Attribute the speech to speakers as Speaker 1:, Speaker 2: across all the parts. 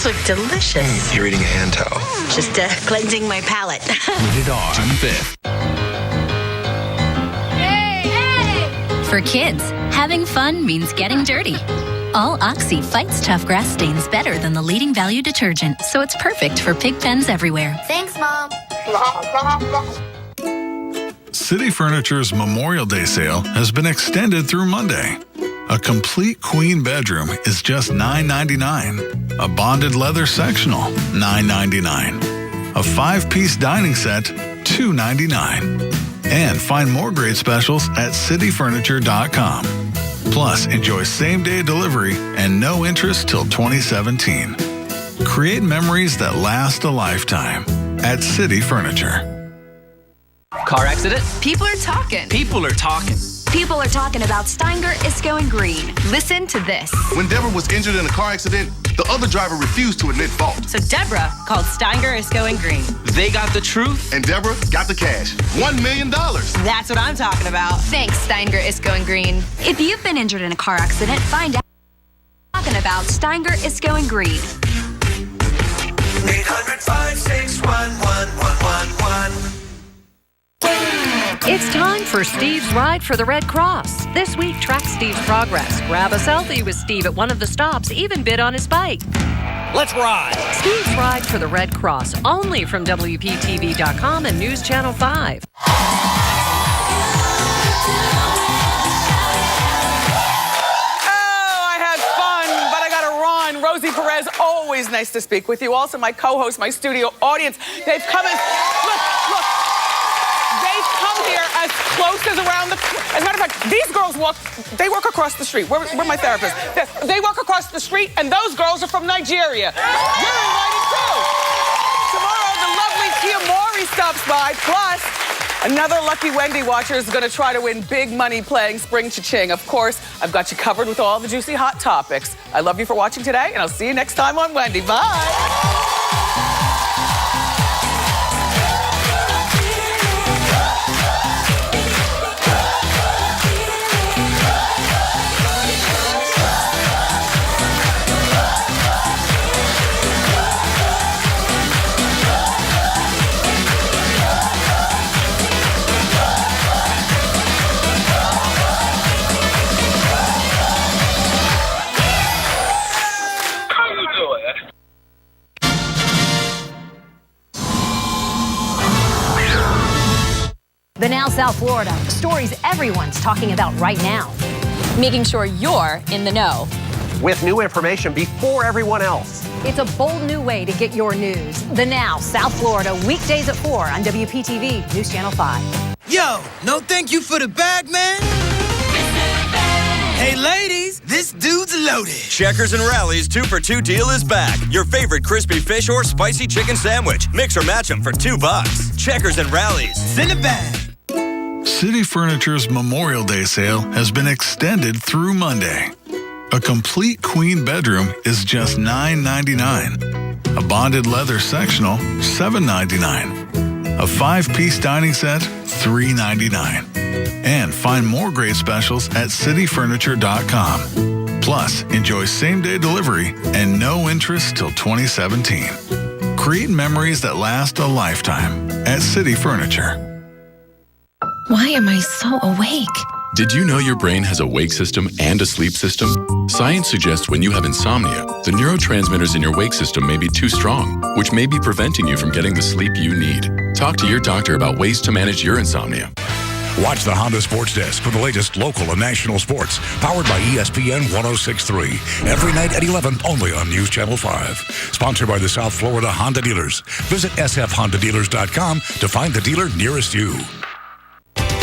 Speaker 1: Those look delicious.
Speaker 2: You're eating a hand towel.
Speaker 1: Just cleansing my palate.
Speaker 3: Rated R. June 5th.
Speaker 4: For kids, having fun means getting dirty. All Oxy fights tough grass stains better than the leading value detergent, so it's perfect for pig pens everywhere.
Speaker 5: Thanks, Mom.
Speaker 6: City Furniture's Memorial Day sale has been extended through Monday. A complete queen bedroom is just $9.99. A bonded leather sectional, $9.99. A 5-piece dining set, $2.99. And find more great specials at cityfurniture.com. Plus, enjoy same-day delivery and no interest till 2017. Create memories that last a lifetime at City Furniture.
Speaker 7: Car accident?
Speaker 8: People are talking.
Speaker 7: People are talking.
Speaker 8: People are talking about Steinger is going green. Listen to this.
Speaker 9: When Deborah was injured in a car accident, the other driver refused to admit fault.
Speaker 8: So Deborah called Steinger is going green.
Speaker 7: They got the truth.
Speaker 9: And Deborah got the cash. $1 million.
Speaker 8: That's what I'm talking about. Thanks, Steinger is going green. If you've been injured in a car accident, find out talking about Steinger is going green.
Speaker 10: 800-561-1111.
Speaker 11: It's time for Steve's Ride for the Red Cross. This week, track Steve's progress. Grab a selfie with Steve at one of the stops, even bid on his bike.
Speaker 3: Let's ride.
Speaker 11: Steve's Ride for the Red Cross, only from WPTV.com and News Channel 5.
Speaker 12: Rosie Perez, always nice to speak with you. Also, my co-host, my studio audience, they've come as, look, they've come here as close as around the, as a matter of fact, these girls they work across the street. Where my therapist? They work across the street, and those girls are from Nigeria. You're invited too. Tomorrow, the lovely Tia Mowry stops by, plus another lucky Wendy watcher is going to try to win big money playing Spring Cha-Ching. Of course, I've got you covered with all the juicy hot topics. I love you for watching today, and I'll see you next time on Wendy. Bye.
Speaker 13: The Now South Florida, stories everyone's talking about right now.
Speaker 8: Making sure you're in the know.
Speaker 14: With new information before everyone else.
Speaker 13: It's a bold new way to get your news. The Now South Florida, weekdays at 4 on WPTV, News Channel 5.
Speaker 10: Yo, no thank you for the bag, man. Hey, ladies, this dude's loaded.
Speaker 15: Checkers and Rally's 2-for-2 deal is back. Your favorite crispy fish or spicy chicken sandwich. Mix or match them for $2. Checkers and Rally's.
Speaker 10: Send it back.
Speaker 6: City Furniture's Memorial Day sale has been extended through Monday. A complete queen bedroom is just $9.99. A bonded leather sectional, $7.99. A 5-piece dining set, $3.99. And find more great specials at cityfurniture.com. Plus, enjoy same-day delivery and no interest till 2017. Create memories that last a lifetime at City Furniture.
Speaker 16: Why am I so awake?
Speaker 17: Did you know your brain has a wake system and a sleep system? Science suggests when you have insomnia, the neurotransmitters in your wake system may be too strong, which may be preventing you from getting the sleep you need. Talk to your doctor about ways to manage your insomnia.
Speaker 18: Watch the Honda Sports Desk for the latest local and national sports, powered by ESPN 106.3. Every night at 11, only on News Channel 5. Sponsored by the South Florida Honda Dealers. Visit sfhondadealers.com to find the dealer nearest you.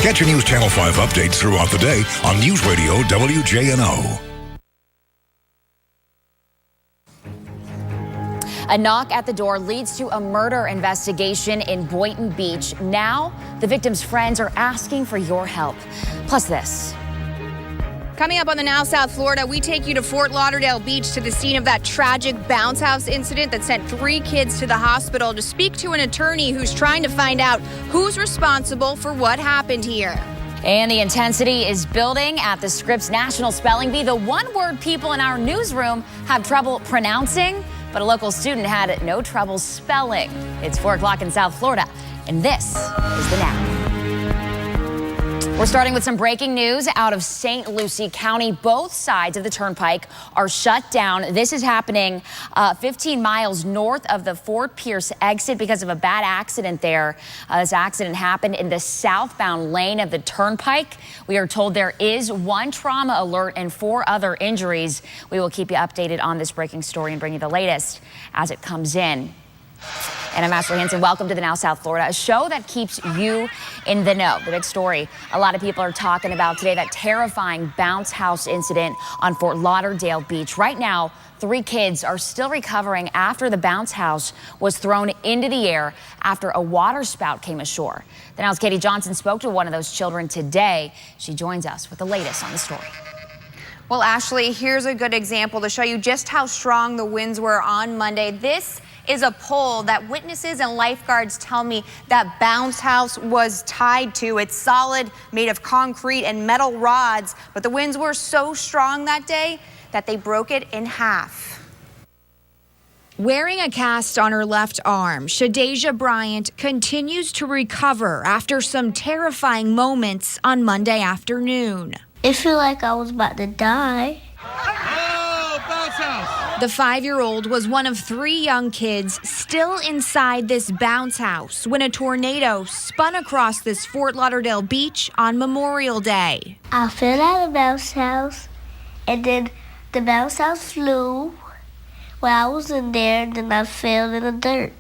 Speaker 18: Get your News Channel 5 updates throughout the day on News Radio WJNO.
Speaker 5: A knock at the door leads to a murder investigation in Boynton Beach. Now, the victim's friends are asking for your help. Plus this.
Speaker 19: Coming up on the Now South Florida, we take you to Fort Lauderdale Beach to the scene of that tragic bounce house incident that sent 3 kids to the hospital to speak to an attorney who's trying to find out who's responsible for what happened here.
Speaker 5: And the intensity is building at the Scripps National Spelling Bee. The one word people in our newsroom have trouble pronouncing, but a local student had no trouble spelling. It's 4 o'clock in South Florida, and this is the Now. We're starting with some breaking news out of St. Lucie County. Both sides of the turnpike are shut down. This is happening 15 miles north of the Fort Pierce exit because of a bad accident there. This accident happened in the southbound lane of the turnpike. We are told there is 1 trauma alert and 4 other injuries. We will keep you updated on this breaking story and bring you the latest as it comes in. And I'm Ashley Hansen. Welcome to the Now South Florida, a show that keeps you in the know. The big story a lot of people are talking about today, that terrifying bounce house incident on Fort Lauderdale Beach. Right now, 3 kids are still recovering after the bounce house was thrown into the air after a water spout came ashore. The Now's Katie Johnson spoke to one of those children today. She joins us with the latest on the story.
Speaker 19: Well, Ashley, here's a good example to show you just how strong the winds were on Monday. This is a pole that witnesses and lifeguards tell me that bounce house was tied to. It's solid, made of concrete and metal rods, but the winds were so strong that day that they broke it in half. Wearing a cast on her left arm, Shadeja Bryant continues to recover after some terrifying moments on Monday afternoon.
Speaker 2: It felt like I was about to die.
Speaker 19: The 5-year-old was one of 3 young kids still inside this bounce house when a tornado spun across this Fort Lauderdale beach on Memorial Day.
Speaker 2: I fell out of the bounce house, and then the bounce house flew while I was in there, and then I fell in the dirt.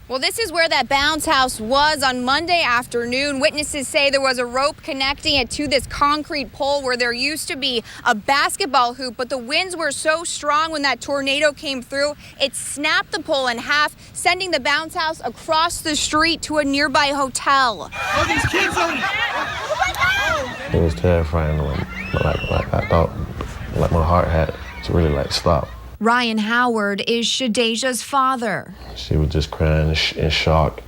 Speaker 19: Well, this is where that bounce house was on Monday afternoon. Witnesses say there was a rope connecting it to this concrete pole where there used to be a basketball hoop, but the winds were so strong when that tornado came through, it snapped the pole in half, sending the bounce house across the street to a nearby hotel.
Speaker 9: Oh, these kids on it!
Speaker 20: It was terrifying. Like I thought, like my heart had to really stop.
Speaker 19: Ryan Howard is Shadeja's father.
Speaker 20: She was just crying in shock,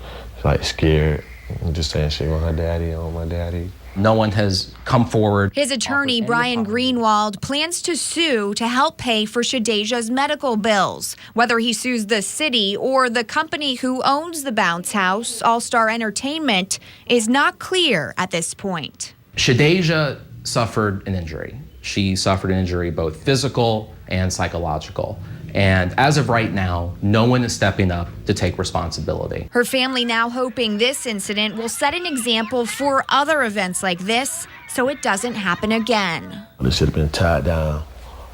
Speaker 20: scared, and just saying she want her daddy, I want my daddy.
Speaker 7: No one has come forward.
Speaker 19: His attorney, Brian Greenwald, plans to sue to help pay for Shadeja's medical bills. Whether he sues the city or the company who owns the bounce house, All Star Entertainment, is not clear at this point.
Speaker 7: Shadeja suffered an injury. She suffered an injury, both physical and psychological. And as of right now, no one is stepping up to take responsibility.
Speaker 19: Her family now hoping this incident will set an example for other events like this so it doesn't happen again.
Speaker 20: It should have been tied down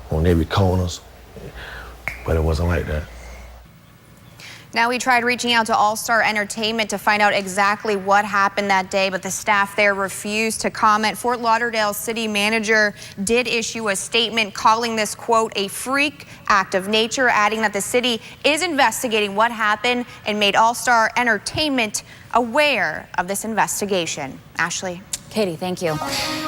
Speaker 20: on every corners, but it wasn't like that.
Speaker 19: Now, we tried reaching out to All Star Entertainment to find out exactly what happened that day, but the staff there refused to comment. Fort Lauderdale city manager did issue a statement calling this, quote, a freak act of nature, adding that the city is investigating what happened and made All Star Entertainment aware of this investigation. Ashley.
Speaker 5: Katie, thank you.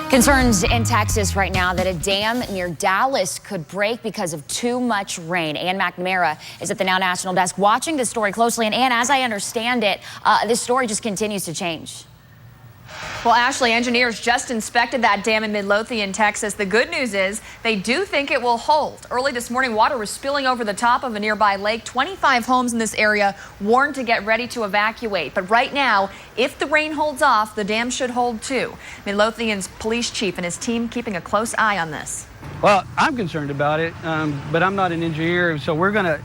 Speaker 5: Concerns in Texas right now that a dam near Dallas could break because of too much rain. Ann McNamara is at the Now National Desk watching this story closely. And Ann, as I understand it, this story just continues to change.
Speaker 21: Well, Ashley, engineers just inspected that dam in Midlothian, Texas. The good news is they do think it will hold. Early this morning, water was spilling over the top of a nearby lake. 25 homes in this area warned to get ready to evacuate. But right now, if the rain holds off, the dam should hold too. Midlothian's police chief and his team keeping a close eye on this.
Speaker 22: Well, I'm concerned about it, but I'm not an engineer, so we're gonna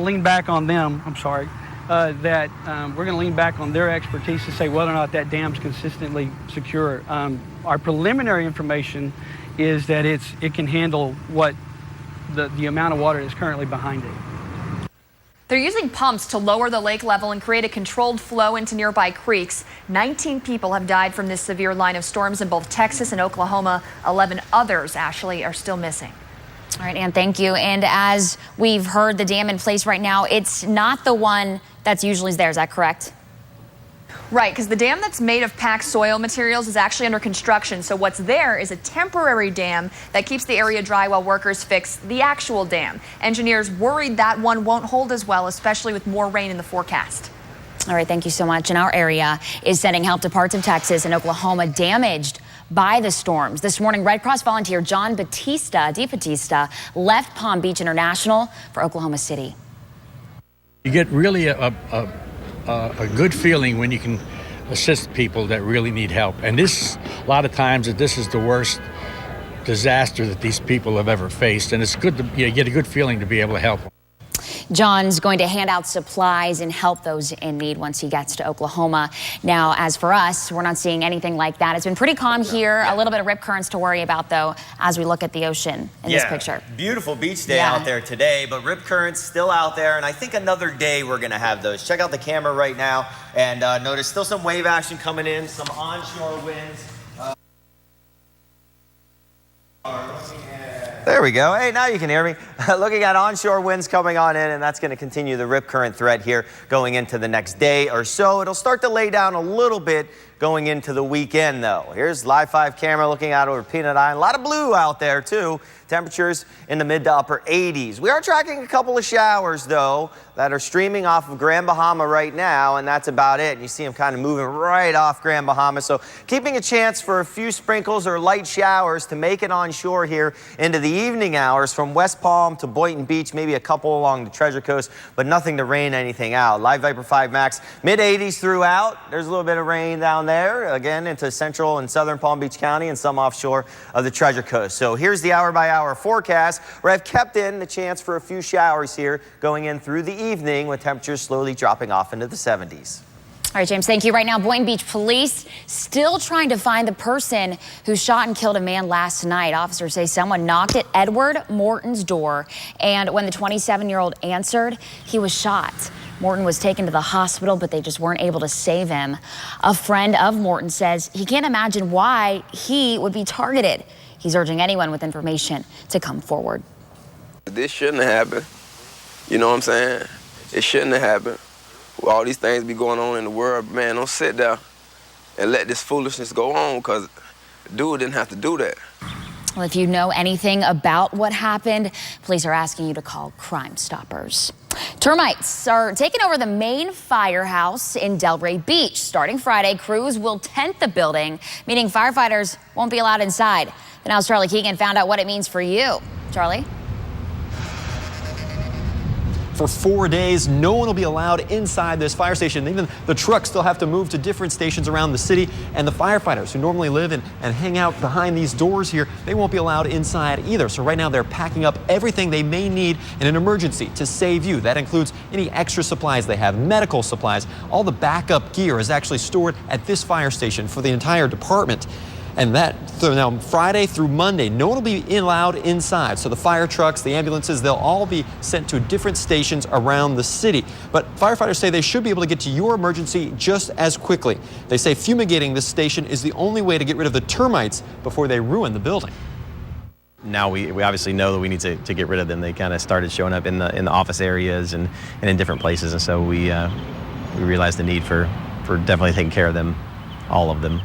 Speaker 22: lean back on them. I'm sorry. We're going to lean back on their expertise to say whether or not that dam's consistently secure. Our preliminary information is that it can handle what the amount of water that's currently behind it.
Speaker 21: They're using pumps to lower the lake level and create a controlled flow into nearby creeks. 19 people have died from this severe line of storms in both Texas and Oklahoma. 11 others, Ashley, are still missing.
Speaker 5: All right, Ann, thank you. And as we've heard, the dam in place right now, it's not the one that's usually there. Is that correct?
Speaker 21: Right, because the dam that's made of packed soil materials is actually under construction. So what's there is a temporary dam that keeps the area dry while workers fix the actual dam. Engineers worried that one won't hold as well, especially with more rain in the forecast.
Speaker 5: All right, thank you so much. And our area is sending help to parts of Texas and Oklahoma damaged by the storms. This morning, Red Cross volunteer John DeBattista left Palm Beach International for Oklahoma City.
Speaker 1: You get really a good feeling when you can assist people that really need help. And this, a lot of times, this is the worst disaster that these people have ever faced. And it's good to get a good feeling to be able to help them.
Speaker 5: John's going to hand out supplies and help those in need once he gets to Oklahoma. Now, as for us, we're not seeing anything like that. It's been pretty calm here. A little bit of rip currents to worry about, though, as we look at the ocean in this picture.
Speaker 4: Beautiful beach day out there today, but rip currents still out there. And I think another day we're going to have those. Check out the camera right now and notice still some wave action coming in, some onshore winds. There we go. Hey, now you can hear me. Looking at onshore winds coming on in, and that's going to continue the rip current threat here going into the next day or so. It'll start to lay down a little bit going into the weekend, though. Here's Live 5 camera looking out over Peanut Island. A lot of blue out there, too. Temperatures in the mid to upper 80s. We are tracking a couple of showers, though, that are streaming off of Grand Bahama right now, and that's about it. And you see them kind of moving right off Grand Bahama. So keeping a chance for a few sprinkles or light showers to make it onshore here into the evening hours from West Palm to Boynton Beach, maybe a couple along the Treasure Coast, but nothing to rain anything out. Live Viper 5 Max, mid 80s throughout. There's a little bit of rain down there, again, into central and southern Palm Beach County and some offshore of the Treasure Coast. So here's the hour-by-hour forecast, where I've kept in the chance for a few showers here going in through the evening with temperatures slowly dropping off into the 70s.
Speaker 5: All right, James, thank you. Right now, Boynton Beach police still trying to find the person who shot and killed a man last night. Officers say someone knocked at Edward Morton's door, and when the 27-year-old answered, he was shot. Morton was taken to the hospital, but they just weren't able to save him. A friend of Morton says he can't imagine why he would be targeted. He's urging anyone with information to come forward.
Speaker 23: This shouldn't have happened. You know what I'm saying? It shouldn't have happened. All these things be going on in the world, man, don't sit there and let this foolishness go on, because the dude didn't have to do that.
Speaker 5: Well, if you know anything about what happened, police are asking you to call Crime Stoppers. Termites are taking over the main firehouse in Delray Beach. Starting Friday, crews will tent the building, meaning firefighters won't be allowed inside. The Now's Charlie Keegan found out what it means for you. Charlie?
Speaker 24: For 4 days, no one will be allowed inside this fire station. Even the trucks still have to move to different stations around the city. And the firefighters who normally live and hang out behind these doors here, they won't be allowed inside either. So right now they're packing up everything they may need in an emergency to save you. That includes any extra supplies they have, medical supplies. All the backup gear is actually stored at this fire station for the entire department. And so now Friday through Monday, no one will be allowed inside. So the fire trucks, the ambulances, they'll all be sent to different stations around the city. But firefighters say they should be able to get to your emergency just as quickly. They say fumigating this station is the only way to get rid of the termites before they ruin the building.
Speaker 25: Now we obviously know that we need to get rid of them. They kind of started showing up in the office areas and in different places. And so we realized the need for definitely taking care of them, all of them.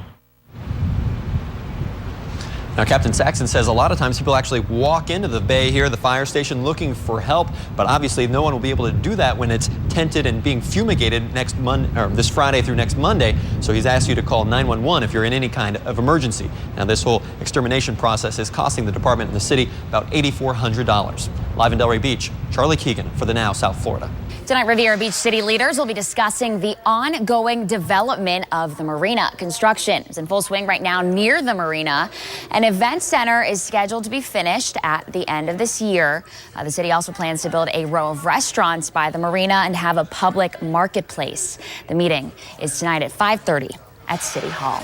Speaker 24: Now, Captain Saxon says a lot of times people actually walk into the bay here, the fire station, looking for help, but obviously no one will be able to do that when it's tented and being fumigated this Friday through next Monday. So he's asked you to call 911 if you're in any kind of emergency. Now, this whole extermination process is costing the department and the city about $8,400. Live in Delray Beach, Charlie Keegan for the Now South Florida.
Speaker 5: Tonight, Riviera Beach city leaders will be discussing the ongoing development of the marina. Construction is in full swing right now near the marina. An event center is scheduled to be finished at the end of this year. The city also plans to build a row of restaurants by the marina and have a public marketplace. The meeting is tonight at 5:30 at City Hall.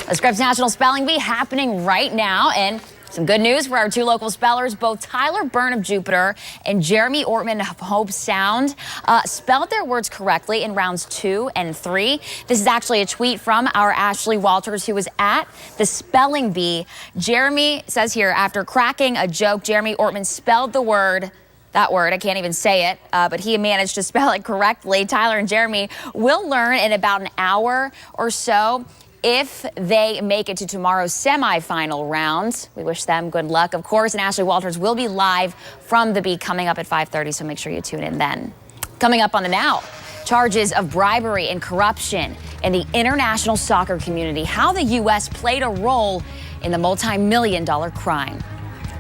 Speaker 5: The Scripps National Spelling Bee happening right now, and some good news for our two local spellers. Both Tyler Byrne of Jupiter and Jeremy Ortman of Hope Sound spelled their words correctly in rounds 2 and 3. This is actually a tweet from our Ashley Walters, who was at the Spelling Bee. Jeremy says here, after cracking a joke, Jeremy Ortman spelled that word, I can't even say it, but he managed to spell it correctly. Tyler and Jeremy will learn in about an hour or so if they make it to tomorrow's semifinal round. We wish them good luck, of course, and Ashley Walters will be live from the Bee coming up at 5:30, so make sure you tune in then. Coming up on the Now, Charges of bribery and corruption in the international soccer community. How the U.S. played a role in the multi-million-dollar crime.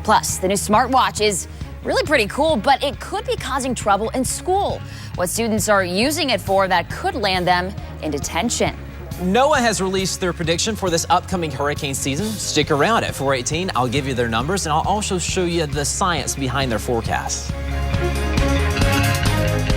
Speaker 5: Plus, the new smartwatch is really pretty cool, but it could be causing trouble in school. What students are using it for that could land them in detention.
Speaker 3: NOAA has released their prediction for this upcoming hurricane season. Stick around at 4:18. I'll give you their numbers, and I'll also show you the science behind their forecasts.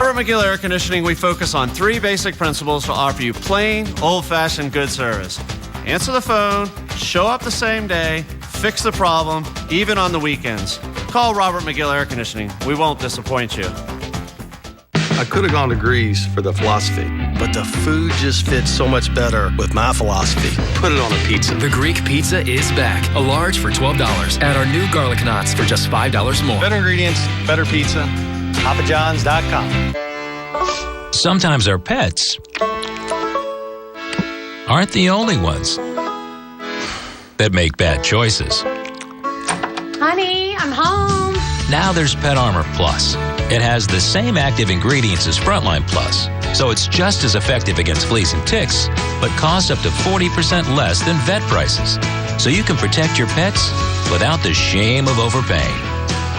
Speaker 8: Robert McGill Air Conditioning, we focus on 3 basic principles to offer you plain, old-fashioned good service. Answer the phone, show up the same day, fix the problem, even on the weekends. Call Robert McGill Air Conditioning. We won't disappoint you.
Speaker 11: I could have gone to Greece for the philosophy, but the food just fits so much better with my philosophy. Put it on a pizza.
Speaker 12: The Greek pizza is back. A large for $12. Add our new garlic knots for just $5 more.
Speaker 8: Better ingredients, better pizza. PapaJohns.com.
Speaker 14: Sometimes our pets aren't the only ones that make bad choices.
Speaker 26: Honey, I'm home.
Speaker 14: Now there's Pet Armor Plus. It has the same active ingredients as Frontline Plus, so it's just as effective against fleas and ticks, but costs up to 40% less than vet prices. So you can protect your pets without the shame of overpaying.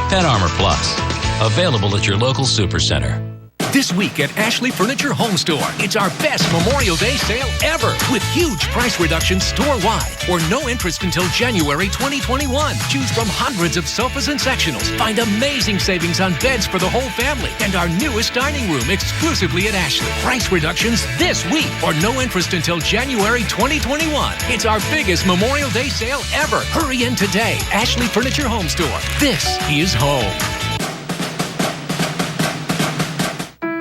Speaker 14: Pet Armor Plus, available at your local supercenter.
Speaker 27: This week at Ashley Furniture Home Store, it's our best Memorial Day sale ever with huge price reductions store-wide or no interest until January 2021. Choose from hundreds of sofas and sectionals. Find amazing savings on beds for the whole family and our newest dining room exclusively at Ashley. Price reductions this week or no interest until January 2021. It's our biggest Memorial Day sale ever. Hurry in today. Ashley Furniture Home Store. This is home.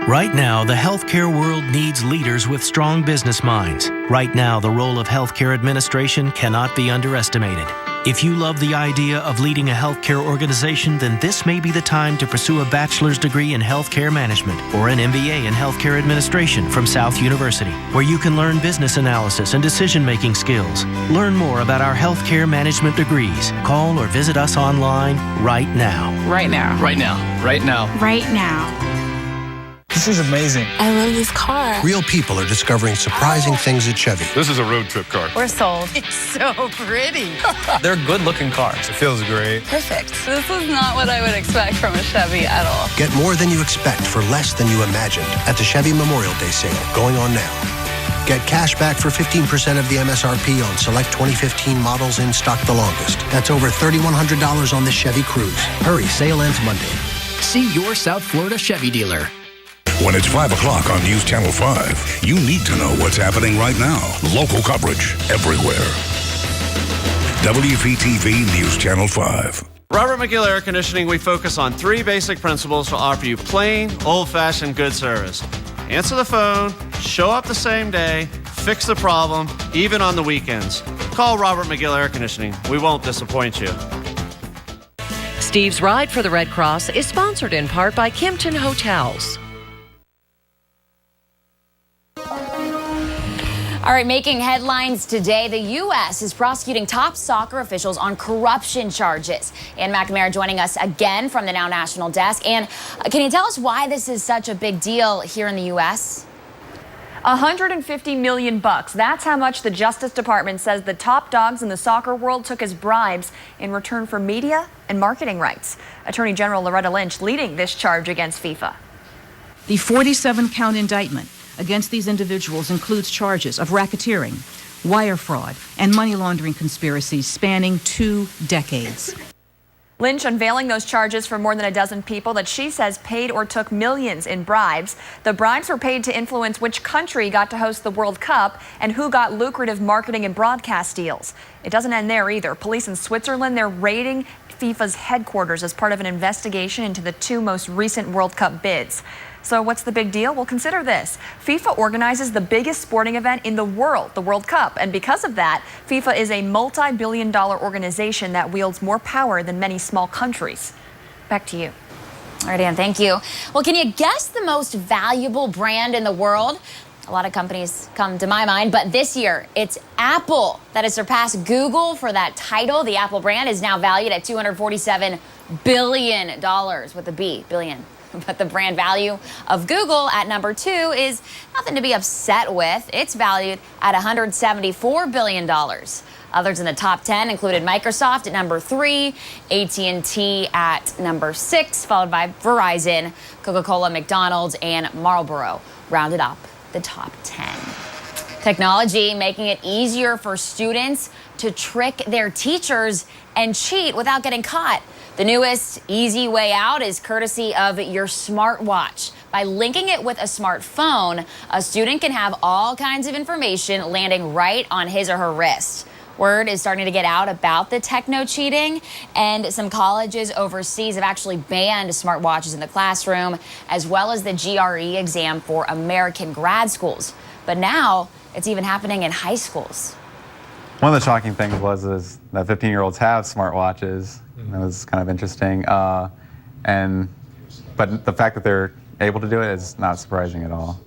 Speaker 28: Right now, the healthcare world needs leaders with strong business minds. Right now, the role of healthcare administration cannot be underestimated. If you love the idea of leading a healthcare organization, then this may be the time to pursue a bachelor's degree in healthcare management or an MBA in healthcare administration from South University, where you can learn business analysis and decision-making skills. Learn more about our healthcare management degrees. Call or visit us online right now.
Speaker 29: Right now.
Speaker 12: Right now. Right now.
Speaker 29: Right now.
Speaker 12: This is amazing.
Speaker 29: I love this car.
Speaker 30: Real people are discovering surprising things at Chevy.
Speaker 12: This is a road trip car.
Speaker 29: We're sold. It's so pretty.
Speaker 12: They're good-looking cars. It feels great.
Speaker 29: Perfect. This is not what I would expect from a Chevy at all.
Speaker 30: Get more than you expect for less than you imagined at the Chevy Memorial Day sale going on now. Get cash back for 15% of the MSRP on select 2015 models in stock the longest. That's over $3,100 on this Chevy Cruze. Hurry, sale ends Monday.
Speaker 12: See your South Florida Chevy dealer.
Speaker 18: When it's 5 o'clock on News Channel 5, you need to know what's happening right now. Local coverage everywhere. WPTV News Channel 5.
Speaker 8: Robert McGill Air Conditioning, we focus on 3 basic principles to offer you plain, old-fashioned good service. Answer the phone, show up the same day, fix the problem, even on the weekends. Call Robert McGill Air Conditioning. We won't disappoint you.
Speaker 31: Steve's Ride for the Red Cross is sponsored in part by Kimpton Hotels.
Speaker 5: All right, making headlines today, the U.S. is prosecuting top soccer officials on corruption charges. Ann McNamara joining us again from the Now National Desk. Ann, can you tell us why this is such a big deal here in the U.S.?
Speaker 21: $150 million. That's how much the Justice Department says the top dogs in the soccer world took as bribes in return for media and marketing rights. Attorney General Loretta Lynch leading this charge against FIFA.
Speaker 32: The 47-count indictment against these individuals includes charges of racketeering, wire fraud, and money laundering conspiracies spanning 2 decades.
Speaker 21: Lynch unveiling those charges for more than a dozen people that she says paid or took millions in bribes. The bribes were paid to influence which country got to host the World Cup and who got lucrative marketing and broadcast deals. It doesn't end there either. Police in Switzerland, they're raiding FIFA's headquarters as part of an investigation into the 2 most recent World Cup bids. So what's the big deal? Well, consider this. FIFA organizes the biggest sporting event in the world, the World Cup. And because of that, FIFA is a multi-billion-dollar organization that wields more power than many small countries. Back to you.
Speaker 5: All right, Ann, thank you. Well, can you guess the most valuable brand in the world? A lot of companies come to my mind, but this year it's Apple that has surpassed Google for that title. The Apple brand is now valued at $247 billion with a B, billion. But the brand value of Google at number 2 is nothing to be upset with. It's valued at $174 billion. Others in the top 10 included Microsoft at number 3, AT&T at number 6, followed by Verizon, Coca-Cola, McDonald's, and Marlboro rounded up the top 10. Technology making it easier for students to trick their teachers and cheat without getting caught. The newest easy way out is courtesy of your smartwatch. By linking it with a smartphone, a student can have all kinds of information landing right on his or her wrist. Word is starting to get out about the techno cheating, and some colleges overseas have actually banned smartwatches in the classroom, as well as the GRE exam for American grad schools. But now it's even happening in high schools.
Speaker 2: One of the shocking things was that 15-year-olds have smartwatches. It was kind of interesting, but the fact that they're able to do it is not surprising at all.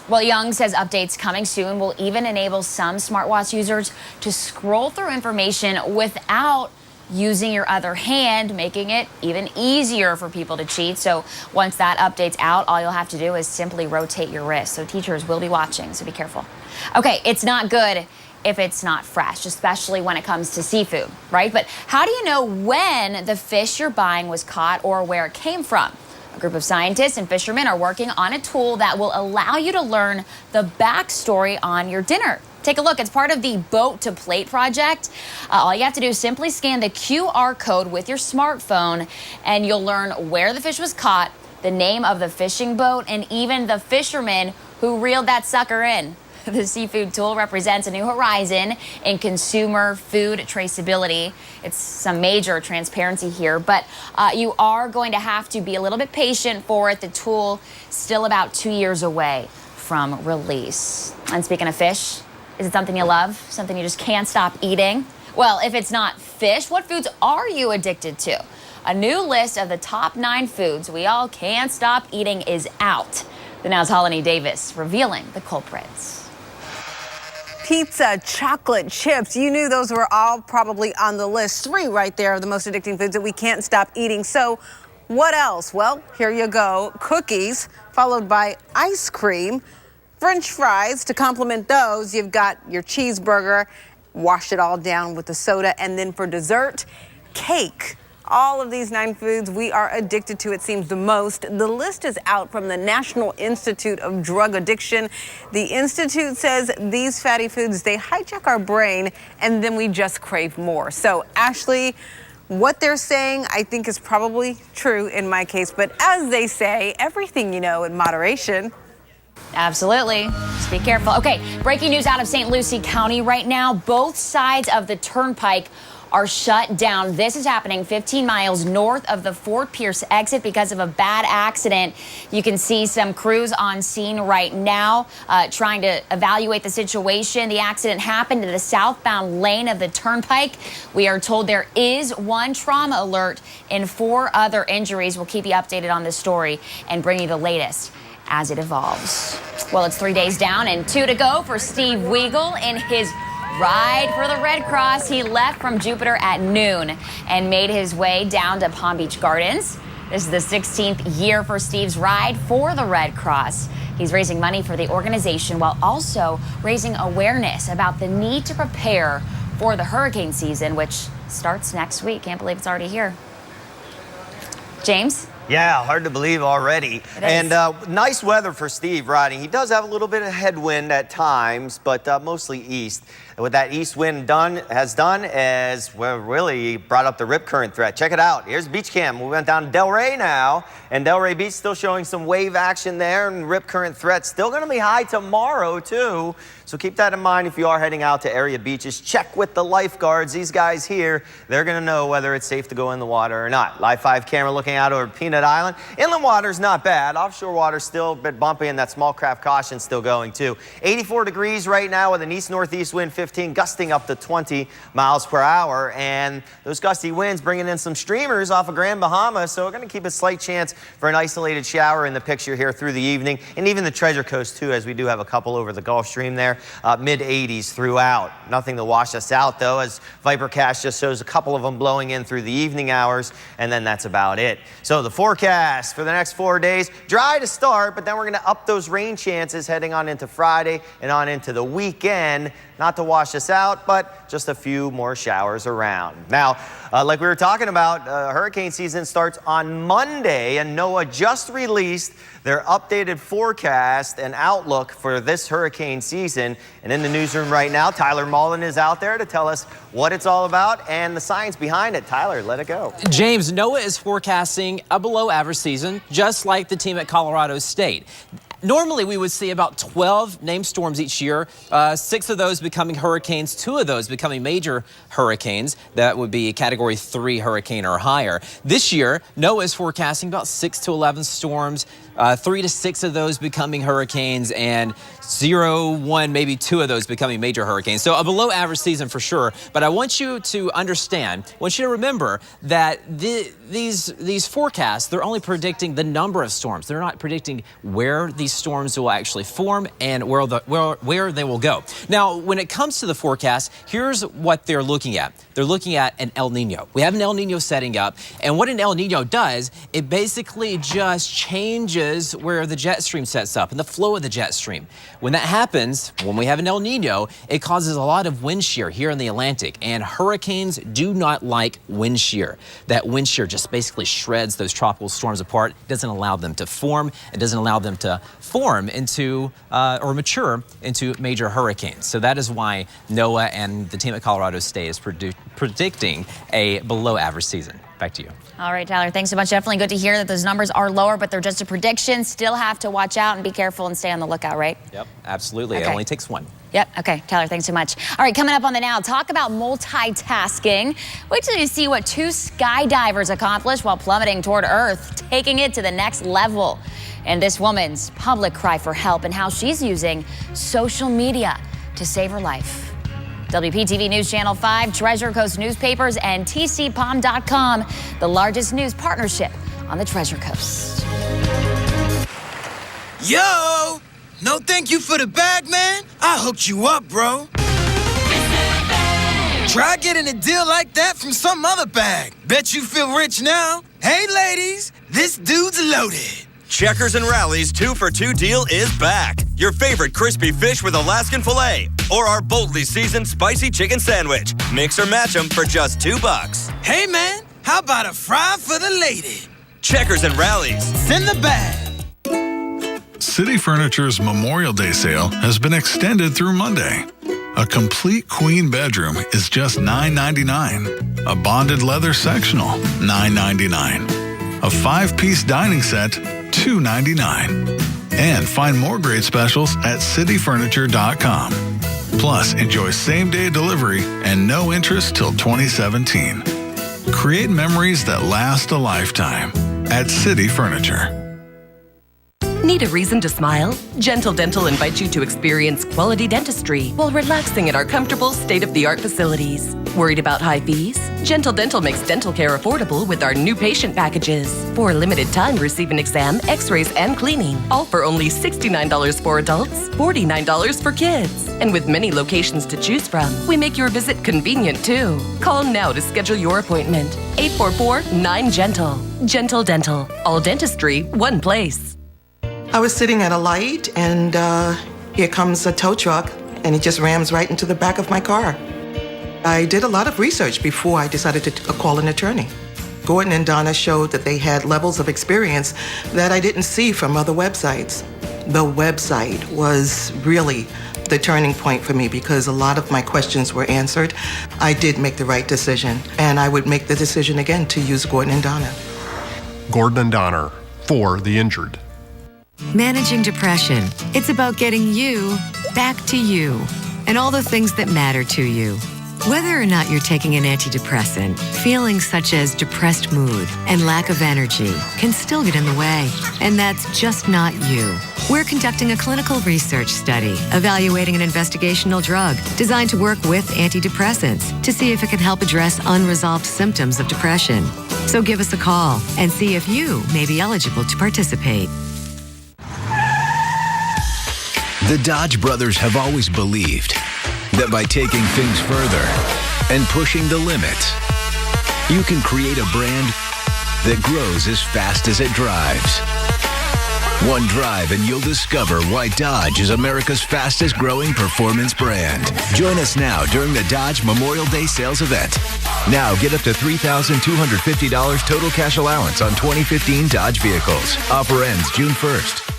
Speaker 5: Well, Young says updates coming soon will even enable some smartwatch users to scroll through information without using your other hand, making it even easier for people to cheat. So once that update's out, all you'll have to do is simply rotate your wrist. So teachers will be watching, so be careful. Okay, it's not good if it's not fresh, especially when it comes to seafood, right? But how do you know when the fish you're buying was caught or where it came from? A group of scientists and fishermen are working on a tool that will allow you to learn the backstory on your dinner. Take a look. It's part of the Boat to Plate project. All you have to do is simply scan the QR code with your smartphone, and you'll learn where the fish was caught, the name of the fishing boat, and even the fisherman who reeled that sucker in. The seafood tool represents a new horizon in consumer food traceability. It's some major transparency here, but you are going to have to be a little bit patient for it. The tool still about 2 years away from release. And speaking of fish, is it something you love? Something you just can't stop eating? Well, if it's not fish, what foods are you addicted to? A new list of the top 9 foods we all can't stop eating is out. The Now's Holly Davis revealing the culprits.
Speaker 6: Pizza, chocolate, chips, you knew those were all probably on the list. 3 right there of the most addicting foods that we can't stop eating. So what else? Well, here you go. Cookies, followed by ice cream, French fries. To complement those, you've got your cheeseburger, wash it all down with the soda, and then for dessert, cake. All of these 9 foods we are addicted to, it seems, the most. The list is out from the National Institute of Drug Addiction. The Institute says these fatty foods, they hijack our brain, and then we just crave more. So, Ashley, what they're saying, I think, is probably true in my case. But as they say, everything you know in moderation.
Speaker 5: Absolutely. Just be careful. Okay, breaking news out of St. Lucie County right now. Both sides of the turnpike are shut down. This is happening 15 miles north of the Fort Pierce exit because of a bad accident. You can see some crews on scene right now trying to evaluate the situation. The accident happened in the southbound lane of the turnpike. We are told there is 1 trauma alert and 4 other injuries. We'll keep you updated on this story and bring you the latest as it evolves. Well, it's 3 days down and 2 to go for Steve Weigel in his ride for the Red Cross. He left from Jupiter at noon and made his way down to Palm Beach Gardens. This is the 16th year for Steve's ride for the Red Cross. He's raising money for the organization while also raising awareness about the need to prepare for the hurricane season, which starts next week. Can't believe it's already here. James?
Speaker 4: Yeah, hard to believe already. And nice weather for Steve riding. He does have a little bit of headwind at times, but mostly east. And what that east wind has done is, well, really brought up the rip current threat. Check it out. Here's beach cam. We went down to Delray now, and Delray Beach still showing some wave action there, and rip current threat still going to be high tomorrow, too. So keep that in mind if you are heading out to area beaches. Check with the lifeguards. These guys here, they're going to know whether it's safe to go in the water or not. Live 5 camera looking out over Peanut Island. Inland water's not bad. Offshore water's still a bit bumpy, and that small craft caution's still going, too. 84 degrees right now with an east-northeast wind, 15, gusting up to 20 miles per hour. And those gusty winds bringing in some streamers off of Grand Bahama, so we're going to keep a slight chance for an isolated shower in the picture here through the evening, and even the Treasure Coast too, as we do have a couple over the Gulf Stream there, mid-80s throughout. Nothing to wash us out though, as Vipercast just shows a couple of them blowing in through the evening hours, and then that's about it. So the forecast for the next 4 days, dry to start, but then we're going to up those rain chances heading on into Friday and on into the weekend. Not to wash us out, but just a few more showers around. Now, like we were talking about, hurricane season starts on Monday, and NOAA just released their updated forecast and outlook for this hurricane season. And in the newsroom right now, Tyler Mullen is out there to tell us what it's all about and the science behind it. Tyler, let it go.
Speaker 3: James, NOAA is forecasting a below average season, just like the team at Colorado State. Normally, we would see about 12 named storms each year, 6 of those becoming hurricanes, 2 of those becoming major hurricanes. That would be a Category 3 hurricane or higher. This year, NOAA is forecasting about 6 to 11 storms, 3 to 6 of those becoming hurricanes, and 0, 1, maybe 2 of those becoming major hurricanes. So a below average season for sure. But I want you to understand, I want you to remember that these forecasts, they're only predicting the number of storms. They're not predicting where these storms will actually form and where they will go. Now, when it comes to the forecast, here's what they're looking at. They're looking at an El Nino. We have an El Nino setting up, and what an El Nino does, it basically just changes where the jet stream sets up and the flow of the jet stream. When that happens, when we have an El Nino, it causes a lot of wind shear here in the Atlantic, and hurricanes do not like wind shear. That wind shear just basically shreds those tropical storms apart. It doesn't allow them to form. It doesn't allow them to form into or mature into major hurricanes. So that is why NOAA and the team at Colorado State is predicting a below average season. Back to you.
Speaker 5: All right, Tyler, thanks so much. Definitely good to hear that those numbers are lower, but they're just a prediction. Still have to watch out and be careful and stay on the lookout, right?
Speaker 3: Yep, absolutely.
Speaker 5: Okay.
Speaker 3: It only takes one.
Speaker 5: Yep. Okay, Tyler, thanks so much. All right, coming up on the Now, talk about multitasking. Wait till you see what 2 skydivers accomplished while plummeting toward Earth, taking it to the next level. And this woman's public cry for help and how she's using social media to save her life. WPTV News Channel 5, Treasure Coast Newspapers, and TCPalm.com, the largest news partnership on the Treasure Coast.
Speaker 1: Yo! No thank you for the bag, man. I hooked you up, bro. Try getting a deal like that from some other bag. Bet you feel rich now. Hey, ladies, this dude's loaded.
Speaker 7: Checkers and Rally's 2 for $2 deal is back. Your favorite crispy fish with Alaskan filet, or our boldly seasoned spicy chicken sandwich. Mix or match them for just $2.
Speaker 1: Hey, man, how about a fry for the lady?
Speaker 7: Checkers and Rally's.
Speaker 1: Send the bag.
Speaker 9: City Furniture's Memorial Day sale has been extended through Monday. A complete queen bedroom is just $9.99. A bonded leather sectional, $9.99. A 5-piece dining set, $2.99. And find more great specials at cityfurniture.com. Plus, enjoy same-day delivery and no interest till 2017. Create memories that last a lifetime at City Furniture.
Speaker 10: Need a reason to smile? Gentle Dental invites you to experience quality dentistry while relaxing at our comfortable, state-of-the-art facilities. Worried about high fees? Gentle Dental makes dental care affordable with our new patient packages. For a limited time, receive an exam, x-rays, and cleaning, all for only $69 for adults, $49 for kids. And with many locations to choose from, we make your visit convenient too. Call now to schedule your appointment. 844-9-GENTLE. Gentle Dental. All dentistry, one place.
Speaker 13: I was sitting at a light, and here comes a tow truck, and it just rams right into the back of my car. I did a lot of research before I decided to call an attorney. Gordon and Donna showed that they had levels of experience that I didn't see from other websites. The website was really the turning point for me because a lot of my questions were answered. I did make the right decision, and I would make the decision again to use Gordon and Donna.
Speaker 15: Gordon and Donner, for the injured.
Speaker 16: Managing depression. It's about getting you back to you and all the things that matter to you. Whether or not you're taking an antidepressant, feelings such as depressed mood and lack of energy can still get in the way. And that's just not you. We're conducting a clinical research study evaluating an investigational drug designed to work with antidepressants to see if it can help address unresolved symptoms of depression. So give us a call and see if you may be eligible to participate.
Speaker 11: The Dodge brothers have always believed that by taking things further and pushing the limits, you can create a brand that grows as fast as it drives. One drive and you'll discover why Dodge is America's fastest growing performance brand. Join us now during the Dodge Memorial Day sales event. Now get up to $3,250 total cash allowance on 2015 Dodge vehicles. Offer ends June 1st.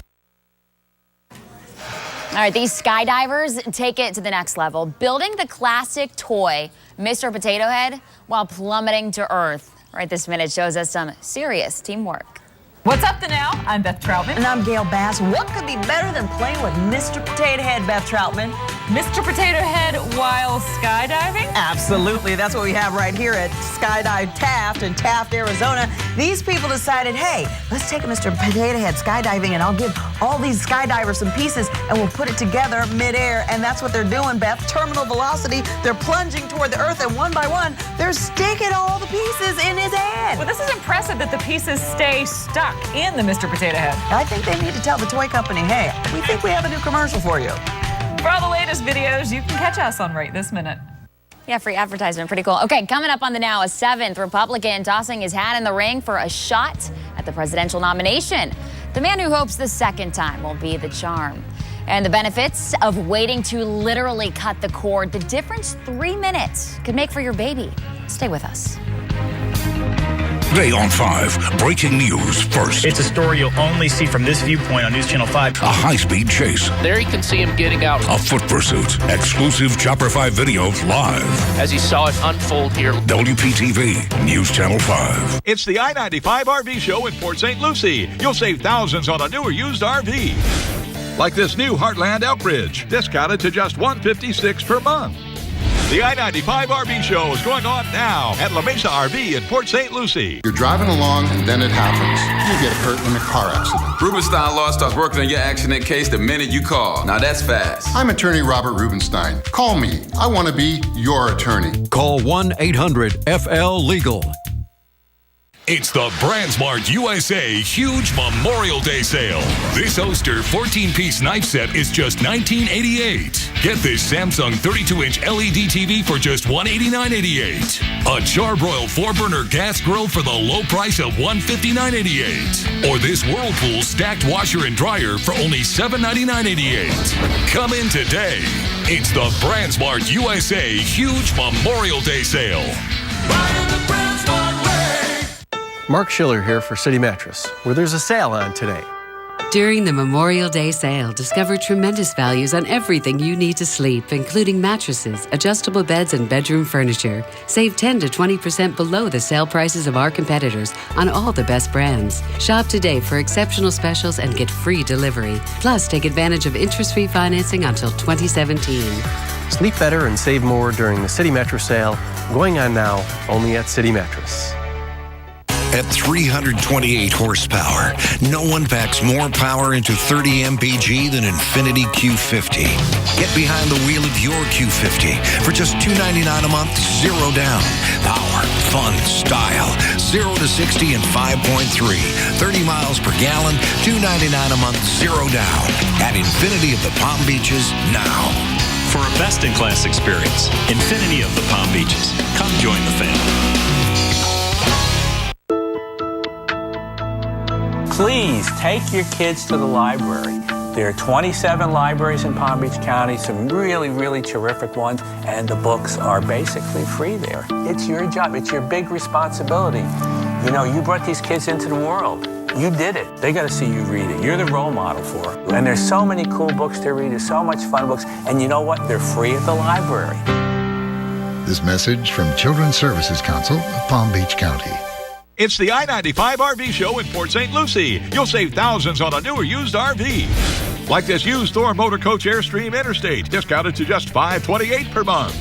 Speaker 5: All right, these skydivers take it to the next level, building the classic toy, Mr. Potato Head, while plummeting to Earth. Right this minute shows us some serious teamwork.
Speaker 14: What's up to now? I'm Beth Troutman. And I'm Gail Bass. What could be better than playing with Mr. Potato Head, Beth Troutman?
Speaker 17: Mr. Potato Head while skydiving?
Speaker 14: Absolutely. That's what we have right here at Skydive Taft in Taft, Arizona. These people decided, hey, let's take Mr. Potato Head skydiving and I'll give all these skydivers some pieces and we'll put it together midair. And that's what they're doing, Beth. Terminal velocity. They're plunging toward the Earth and one by one, they're sticking all the pieces in his head.
Speaker 17: Well, this is impressive that the pieces stay stuck in the Mr. Potato Head.
Speaker 14: I think they need to tell the toy company, hey, we think we have a new commercial for you.
Speaker 17: For all the latest videos, you can catch us on Right This Minute.
Speaker 5: Yeah, free advertisement. Pretty cool. Okay, coming up on the Now, a 7th Republican tossing his hat in the ring for a shot at the presidential nomination. The man who hopes the second time will be the charm. And the benefits of waiting to literally cut the cord, the difference 3 minutes could make for your baby. Stay with us.
Speaker 18: Today on 5, breaking news first.
Speaker 19: It's a story you'll only see from this viewpoint on News Channel 5.
Speaker 18: A high-speed chase.
Speaker 12: There you can see him getting out.
Speaker 18: A foot pursuit. Exclusive Chopper 5 video live.
Speaker 12: As he saw it unfold here.
Speaker 18: WPTV, News Channel 5.
Speaker 20: It's the I-95 RV show in Port St. Lucie. You'll save thousands on a new or used RV. Like this new Heartland Elkridge, discounted to just $156 per month. The I-95 RV show is going on now at La Mesa RV in Port St. Lucie.
Speaker 22: You're driving along and then it happens. You get hurt in a car accident.
Speaker 23: Rubenstein Law starts working on your accident case the minute you call. Now that's fast.
Speaker 22: I'm attorney Robert Rubenstein. Call me. I want to be your attorney.
Speaker 24: Call 1-800-FL-LEGAL.
Speaker 18: It's the BrandsMart USA Huge Memorial Day Sale. This Oster 14-piece knife set is just $19.88. Get this Samsung 32-inch LED TV for just $189.88. A Charbroil 4-burner gas grill for the low price of $159.88. Or this Whirlpool stacked washer and dryer for only $799.88. Come in today. It's the BrandsMart USA Huge Memorial Day Sale.
Speaker 25: Mark Schiller here for City Mattress, where there's a sale on today.
Speaker 16: During the Memorial Day sale, discover tremendous values on everything you need to sleep, including mattresses, adjustable beds, and bedroom furniture. Save 10 to 20% below the sale prices of our competitors on all the best brands. Shop today for exceptional specials and get free delivery. Plus, take advantage of interest-free financing until 2017.
Speaker 25: Sleep better and save more during the City Mattress sale, going on now only at City Mattress.
Speaker 18: At 328 horsepower, no one packs more power into 30 mpg than Infiniti Q50. Get behind the wheel of your Q50 for just $299 a month, zero down. Power, fun, style, 0 to 60 in 5.3. 30 miles per gallon, $299 a month, zero down. At Infiniti of the Palm Beaches now.
Speaker 26: For a best-in-class experience, Infiniti of the Palm Beaches. Come join the family.
Speaker 27: Please take your kids to the library. There are 27 libraries in Palm Beach County, some really, really terrific ones, and the books are basically free there. It's your job. It's your big responsibility. You know, you brought these kids into the world. You did it. They got to see you reading. You're the role model for it. And there's so many cool books to read. There's so much fun books. And you know what? They're free at the library.
Speaker 28: This message from Children's Services Council of Palm Beach County.
Speaker 20: It's the I-95 RV show in Port St. Lucie. You'll save thousands on a new or used RV. Like this used Thor Motor Coach Airstream Interstate, discounted to just $528 per month.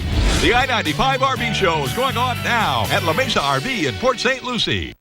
Speaker 20: The I-95 RV Show is going on now at La Mesa RV in Port St. Lucie.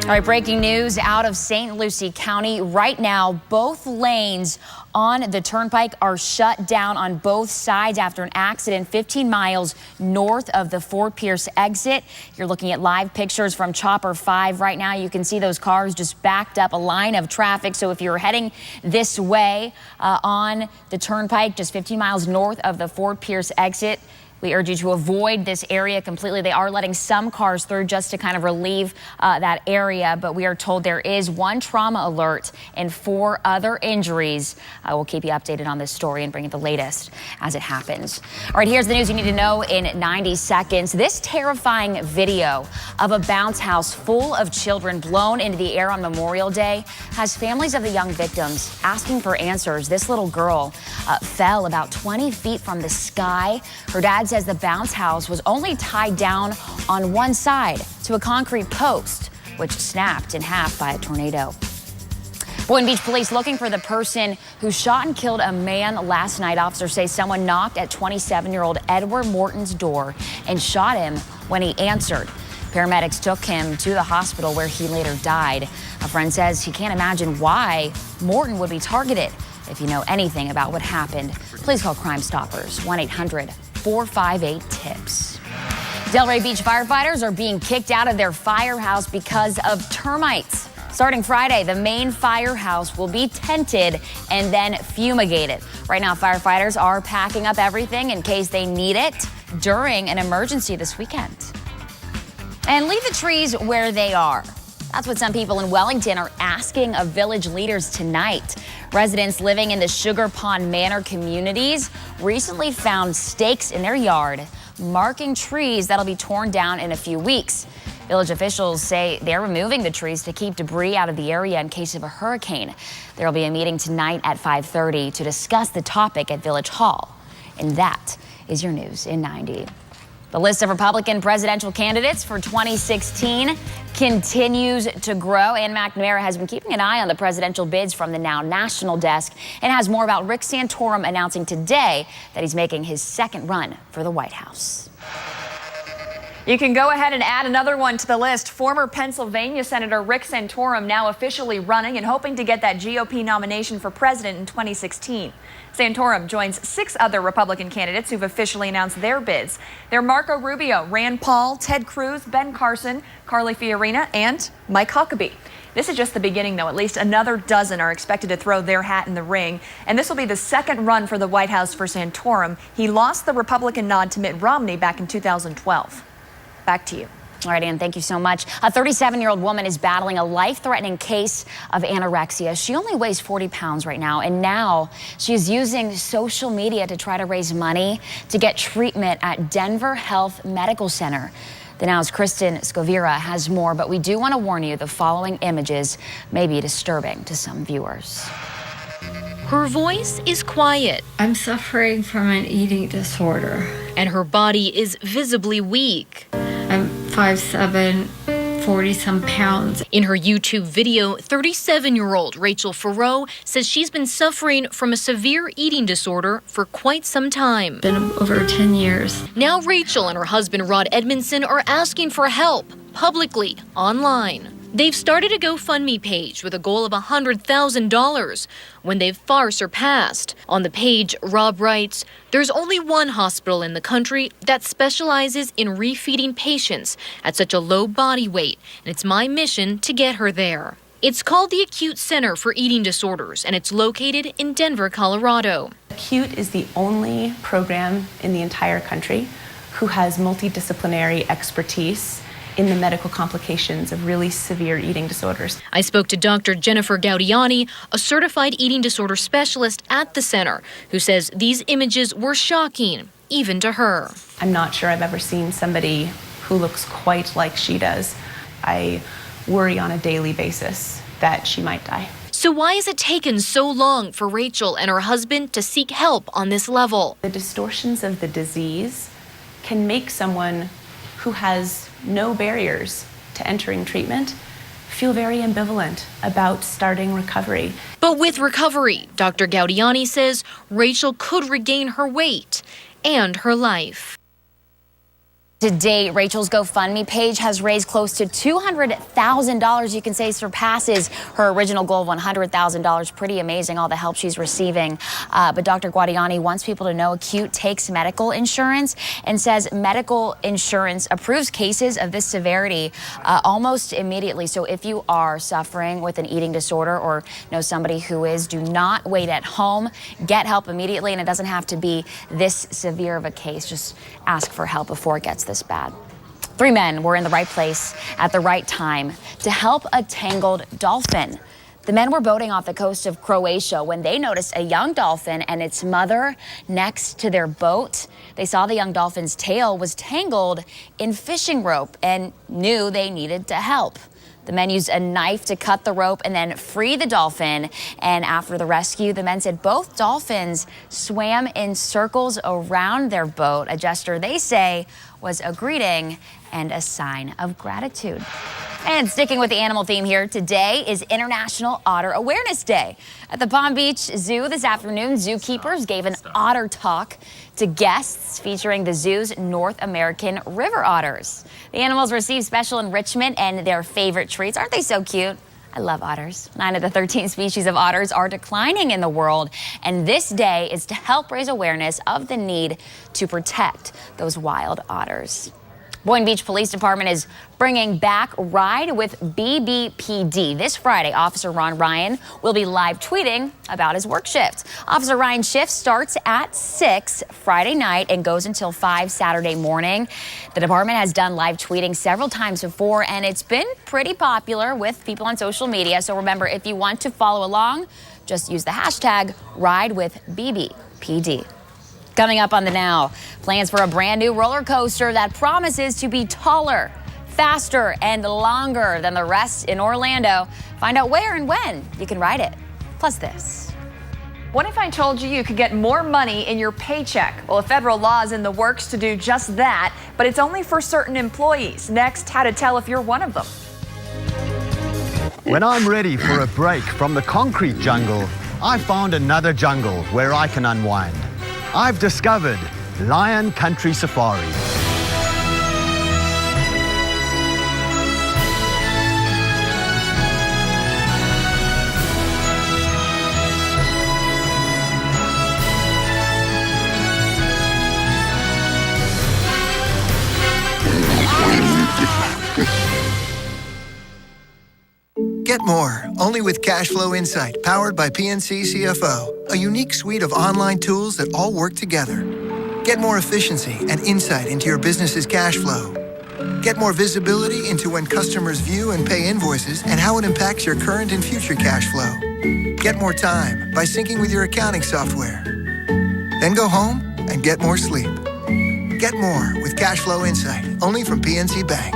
Speaker 5: All right, breaking news out of St. Lucie County. Right now, both lanes on the turnpike are shut down on both sides after an accident 15 miles north of the Fort Pierce exit. You're looking at live pictures from Chopper 5 right now. You can see those cars just backed up a line of traffic. So if you're heading this way on the turnpike, just 15 miles north of the Fort Pierce exit, we urge you to avoid this area completely. They are letting some cars through just to kind of relieve that area, but we are told there is one trauma alert and 4 other injuries. We'll keep you updated on this story and bring you the latest as it happens. All right, here's the news you need to know in 90 seconds. This terrifying video of a bounce house full of children blown into the air on Memorial Day has families of the young victims asking for answers. This little girl fell about 20 feet from the sky. Her dad says the bounce house was only tied down on one side to a concrete post, which snapped in half by a tornado. Boynton Beach police looking for the person who shot and killed a man last night. Officers say someone knocked at 27-year-old Edward Morton's door and shot him when he answered. Paramedics took him to the hospital where he later died. A friend says he can't imagine why Morton would be targeted. If you know anything about what happened, please call Crime Stoppers, 1-800-458-TIPS. Delray Beach firefighters are being kicked out of their firehouse because of termites. Starting Friday, the main firehouse will be tented and then fumigated. Right now, firefighters are packing up everything in case they need it during an emergency this weekend. And leave the trees where they are. That's what some people in Wellington are asking of village leaders tonight. Residents living in the Sugar Pond Manor communities recently found stakes in their yard marking trees that'll be torn down in a few weeks. Village officials say they're removing the trees to keep debris out of the area in case of a hurricane. There will be a meeting tonight at 5:30 to discuss the topic at Village Hall. And that is your news in 90. The list of Republican presidential candidates for 2016 continues to grow. Ann McNamara has been keeping an eye on the presidential bids from the Now National Desk and has more about Rick Santorum announcing today that he's making his second run for the White House.
Speaker 17: You can go ahead and add another one to the list. Former Pennsylvania Senator Rick Santorum now officially running and hoping to get that GOP nomination for president in 2016. Santorum joins 6 other Republican candidates who've officially announced their bids. They're Marco Rubio, Rand Paul, Ted Cruz, Ben Carson, Carly Fiorina, and Mike Huckabee. This is just the beginning, though. At least another dozen are expected to throw their hat in the ring. And this will be the second run for the White House for Santorum. He lost the Republican nod to Mitt Romney back in 2012. Back to you.
Speaker 5: All right, Ann, thank you so much. A 37-year-old woman is battling a life-threatening case of anorexia. She only weighs 40 pounds right now, and now she's using social media to try to raise money to get treatment at Denver Health Medical Center. The Now's Kristen Scovira has more, but we do want to warn you the following images may be disturbing to some viewers.
Speaker 1: Her voice is quiet.
Speaker 2: I'm suffering from an eating disorder.
Speaker 1: And her body is visibly weak.
Speaker 2: I'm 5'7", 40-some pounds.
Speaker 1: In her YouTube video, 37-year-old Rachel Farrow says she's been suffering from a severe eating disorder for quite some time.
Speaker 2: Been over 10 years.
Speaker 1: Now Rachel and her husband Rod Edmondson are asking for help, publicly, online. They've started a GoFundMe page with a goal of $100,000 when they've far surpassed. On the page, Rob writes, "There's only one hospital in the country that specializes in refeeding patients at such a low body weight, and it's my mission to get her there." It's called the Acute Center for Eating Disorders, and it's located in Denver, Colorado.
Speaker 3: Acute is the only program in the entire country who has multidisciplinary expertise in the medical complications of really severe eating disorders.
Speaker 1: I spoke to Dr. Jennifer Gaudiani, a certified eating disorder specialist at the center, who says these images were shocking, even to her.
Speaker 3: I'm not sure I've ever seen somebody who looks quite like she does. I worry on a daily basis that she might die.
Speaker 1: So why has it taken so long for Rachel and her husband to seek help on this level?
Speaker 3: The distortions of the disease can make someone who has no barriers to entering treatment feel very ambivalent about starting recovery.
Speaker 1: But with recovery, Dr. Gaudiani says Rachel could regain her weight and her life.
Speaker 5: To date, Rachel's GoFundMe page has raised close to $200,000. You can say surpasses her original goal of $100,000. Pretty amazing, all the help she's receiving. But Dr. Guadiani wants people to know Acute takes medical insurance and says medical insurance approves cases of this severity almost immediately. So if you are suffering with an eating disorder or know somebody who is, do not wait at home. Get help immediately, and it doesn't have to be this severe of a case. Just ask for help before it gets this bad. 3 men were in the right place at the right time to help a tangled dolphin. The men were boating off the coast of Croatia when they noticed a young dolphin and its mother next to their boat. They saw the young dolphin's tail was tangled in fishing rope and knew they needed to help. The men used a knife to cut the rope and then free the dolphin. And after the rescue, the men said both dolphins swam in circles around their boat, a gesture they say was a greeting and a sign of gratitude. And sticking with the animal theme here, today is International Otter Awareness Day. At the Palm Beach Zoo this afternoon, zookeepers gave an otter talk to guests featuring the zoo's North American river otters. The animals receive special enrichment and their favorite treats. Aren't they so cute? I love otters. 9 of the 13 species of otters are declining in the world, and this day is to help raise awareness of the need to protect those wild otters. Boynton Beach Police Department is bringing back Ride with BBPD. This Friday, Officer Ron Ryan will be live tweeting about his work shift. Officer Ryan's shift starts at 6 Friday night and goes until 5 Saturday morning. The department has done live tweeting several times before, and it's been pretty popular with people on social media. So remember, if you want to follow along, just use the hashtag #RideWithBBPD. Coming up on the Now, plans for a brand new roller coaster that promises to be taller, faster, and longer than the rest in Orlando. Find out where and when you can ride it. Plus this.
Speaker 17: What if I told you you could get more money in your paycheck? Well, a federal law is in the works to do just that, but it's only for certain employees. Next, how to tell if you're one of them.
Speaker 4: When I'm ready for a break from the concrete jungle, I found another jungle where I can unwind. I've discovered Lion Country Safari.
Speaker 6: Get more, only with Cashflow Insight, powered by PNC CFO. A unique suite of online tools that all work together. Get more efficiency and insight into your business's cash flow. Get more visibility into when customers view and pay invoices and how it impacts your current and future cash flow. Get more time by syncing with your accounting software. Then go home and get more sleep. Get more with Cashflow Insight, only from PNC Bank.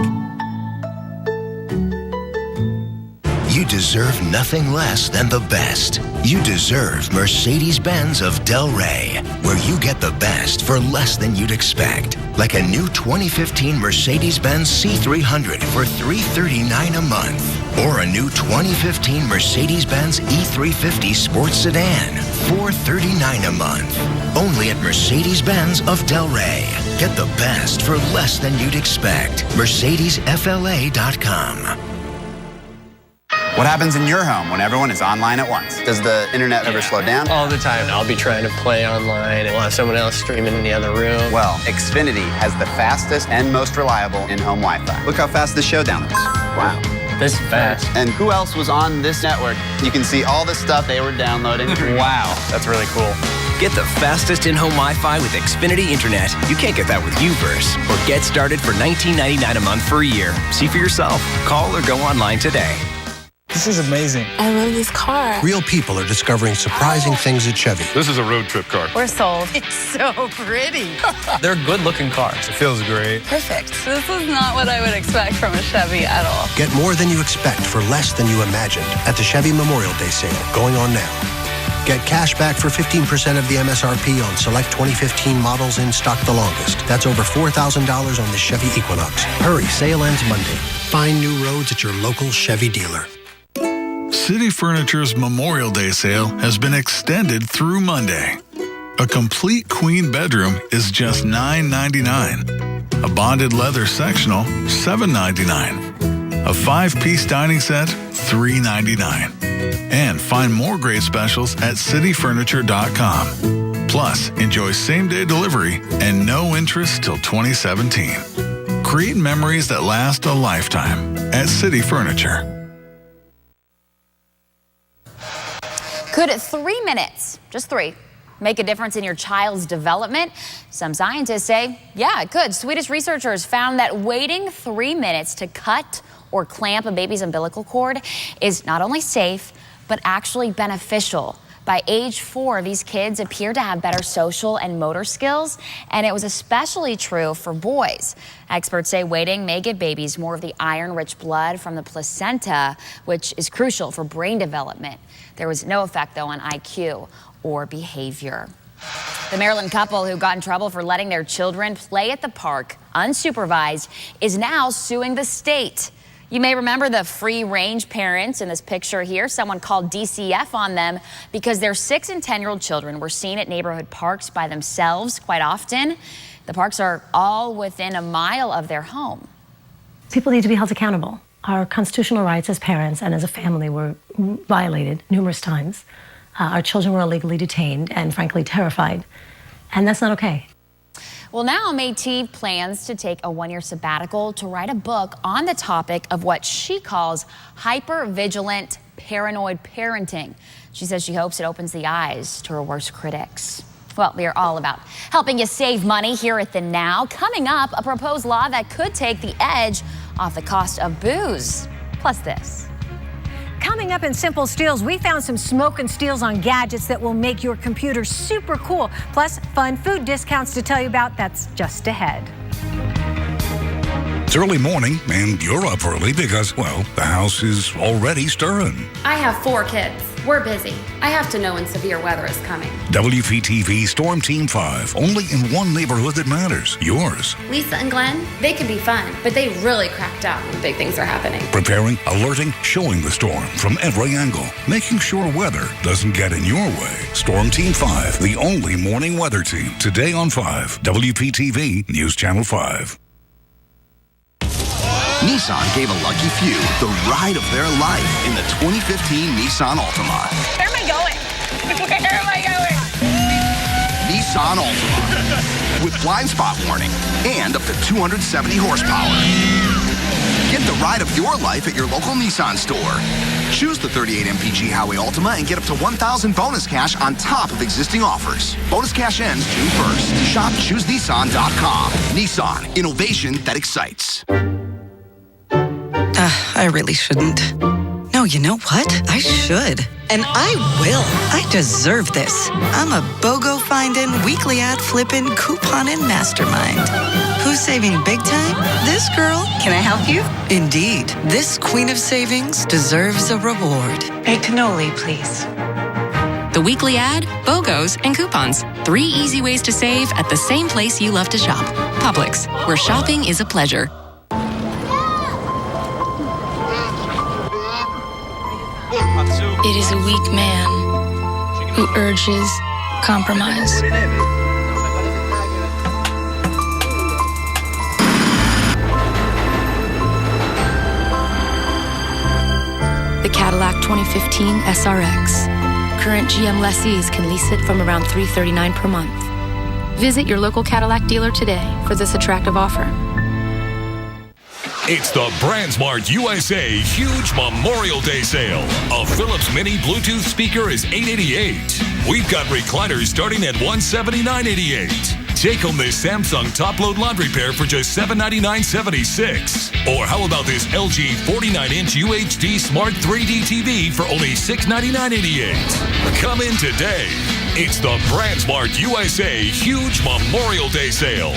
Speaker 11: You deserve nothing less than the best. You deserve Mercedes-Benz of Del Rey, where you get the best for less than you'd expect. Like a new 2015 Mercedes-Benz C300 for $339 a month. Or a new 2015 Mercedes-Benz E350 Sports Sedan, $439 a month. Only at Mercedes-Benz of Del Rey. Get the best for less than you'd expect. MercedesFLA.com.
Speaker 7: What happens in your home when everyone is online at once? Does the internet ever slow down?
Speaker 25: All the time. I'll be trying to play online and we'll have someone else streaming in the other room.
Speaker 7: Well, Xfinity has the fastest and most reliable in-home Wi-Fi. Look how fast this show downloads. Wow.
Speaker 25: This is fast.
Speaker 7: And who else was on this network? You can see all the stuff they were downloading. Wow, that's really cool.
Speaker 8: Get the fastest in-home Wi-Fi with Xfinity Internet. You can't get that with Uverse. Or get started for $19.99 a month for a year. See for yourself. Call or go online today.
Speaker 9: This is amazing.
Speaker 10: I love this car.
Speaker 13: Real people are discovering surprising things at Chevy.
Speaker 9: This is a road trip car.
Speaker 10: We're sold. It's so pretty.
Speaker 9: They're good-looking cars. It feels great.
Speaker 10: Perfect. This is not what I would expect from a Chevy at all.
Speaker 13: Get more than you expect for less than you imagined at the Chevy Memorial Day sale going on now. Get cash back for 15% of the MSRP on select 2015 models in stock the longest. That's over $4,000 on the Chevy Equinox. Hurry, sale ends Monday. Find new roads at your local Chevy dealer.
Speaker 21: City Furniture's Memorial Day sale has been extended through Monday.
Speaker 12: A complete queen bedroom is just $9.99. A bonded leather sectional, $7.99. A 5-piece dining set, $3.99. And find more great specials at cityfurniture.com. Plus, enjoy same-day delivery and no interest till 2017. Create memories that last a lifetime at City Furniture.
Speaker 5: Could 3 minutes, just 3, make a difference in your child's development? Some scientists say, yeah, it could. Swedish researchers found that waiting 3 minutes to cut or clamp a baby's umbilical cord is not only safe, but actually beneficial. By age 4, these kids appear to have better social and motor skills, and it was especially true for boys. Experts say waiting may give babies more of the iron-rich blood from the placenta, which is crucial for brain development. There was no effect, though, on IQ or behavior. The Maryland couple who got in trouble for letting their children play at the park unsupervised is now suing the state. You may remember the free-range parents in this picture here. Someone called DCF on them because their 6 and 10-year-old children were seen at neighborhood parks by themselves quite often. The parks are all within a mile of their home.
Speaker 14: People need to be held accountable. Our constitutional rights as parents and as a family were violated numerous times. Our children were illegally detained and, frankly, terrified. And that's not okay.
Speaker 5: Well, now Métis plans to take a 1-year sabbatical to write a book on the topic of what she calls hyper-vigilant, paranoid parenting. She says she hopes it opens the eyes to her worst critics. Well, we are all about helping you save money here at The Now. Coming up, a proposed law that could take the edge off the cost of booze. Plus this.
Speaker 15: Coming up in Simple Steals, we found some smoke and steals on gadgets that will make your computer super cool. Plus, fun food discounts to tell you about. That's just ahead.
Speaker 18: It's early morning, and you're up early because, well, the house is already stirring.
Speaker 19: I have 4 kids. We're busy. I have to know when severe weather is coming.
Speaker 18: WPTV Storm Team 5, only in one neighborhood that matters, yours.
Speaker 19: Lisa and Glenn, they can be fun, but they really cracked out when big things are happening.
Speaker 18: Preparing, alerting, showing the storm from every angle, making sure weather doesn't get in your way. Storm Team 5, the only morning weather team. Today on 5, WPTV News Channel 5.
Speaker 21: Nissan gave a lucky few the ride of their life in the 2015 Nissan Altima.
Speaker 22: Where am I going? Where am I going?
Speaker 21: Nissan Altima. With blind spot warning and up to 270 horsepower. Get the ride of your life at your local Nissan store. Choose the 38 mpg Highway Altima and get up to $1,000 bonus cash on top of existing offers. Bonus cash ends June 1st. Shop ChooseNissan.com. Nissan, innovation that excites.
Speaker 23: I really shouldn't. No, you know what? I should. And I will. I deserve this. I'm a BOGO finding, weekly ad flipping, couponing mastermind. Who's saving big time? This girl. Can I help you? Indeed. This queen of savings deserves a reward.
Speaker 24: A cannoli, please.
Speaker 29: The weekly ad, BOGOs, and coupons. 3 easy ways to save at the same place you love to shop. Publix, where shopping is a pleasure.
Speaker 30: It is a weak man who urges compromise. The Cadillac 2015 SRX. Current GM lessees can lease it from around $339 per month. Visit your local Cadillac dealer today for this attractive offer.
Speaker 31: It's the BrandsMart USA huge Memorial Day sale. A Philips Mini Bluetooth speaker is $888. We've got recliners starting at $179.88. Take home this Samsung top-load laundry pair for just $799.76. Or how about this LG 49-inch UHD Smart 3D TV for only $699.88. Come in today. It's the BrandsMart USA huge Memorial Day sale.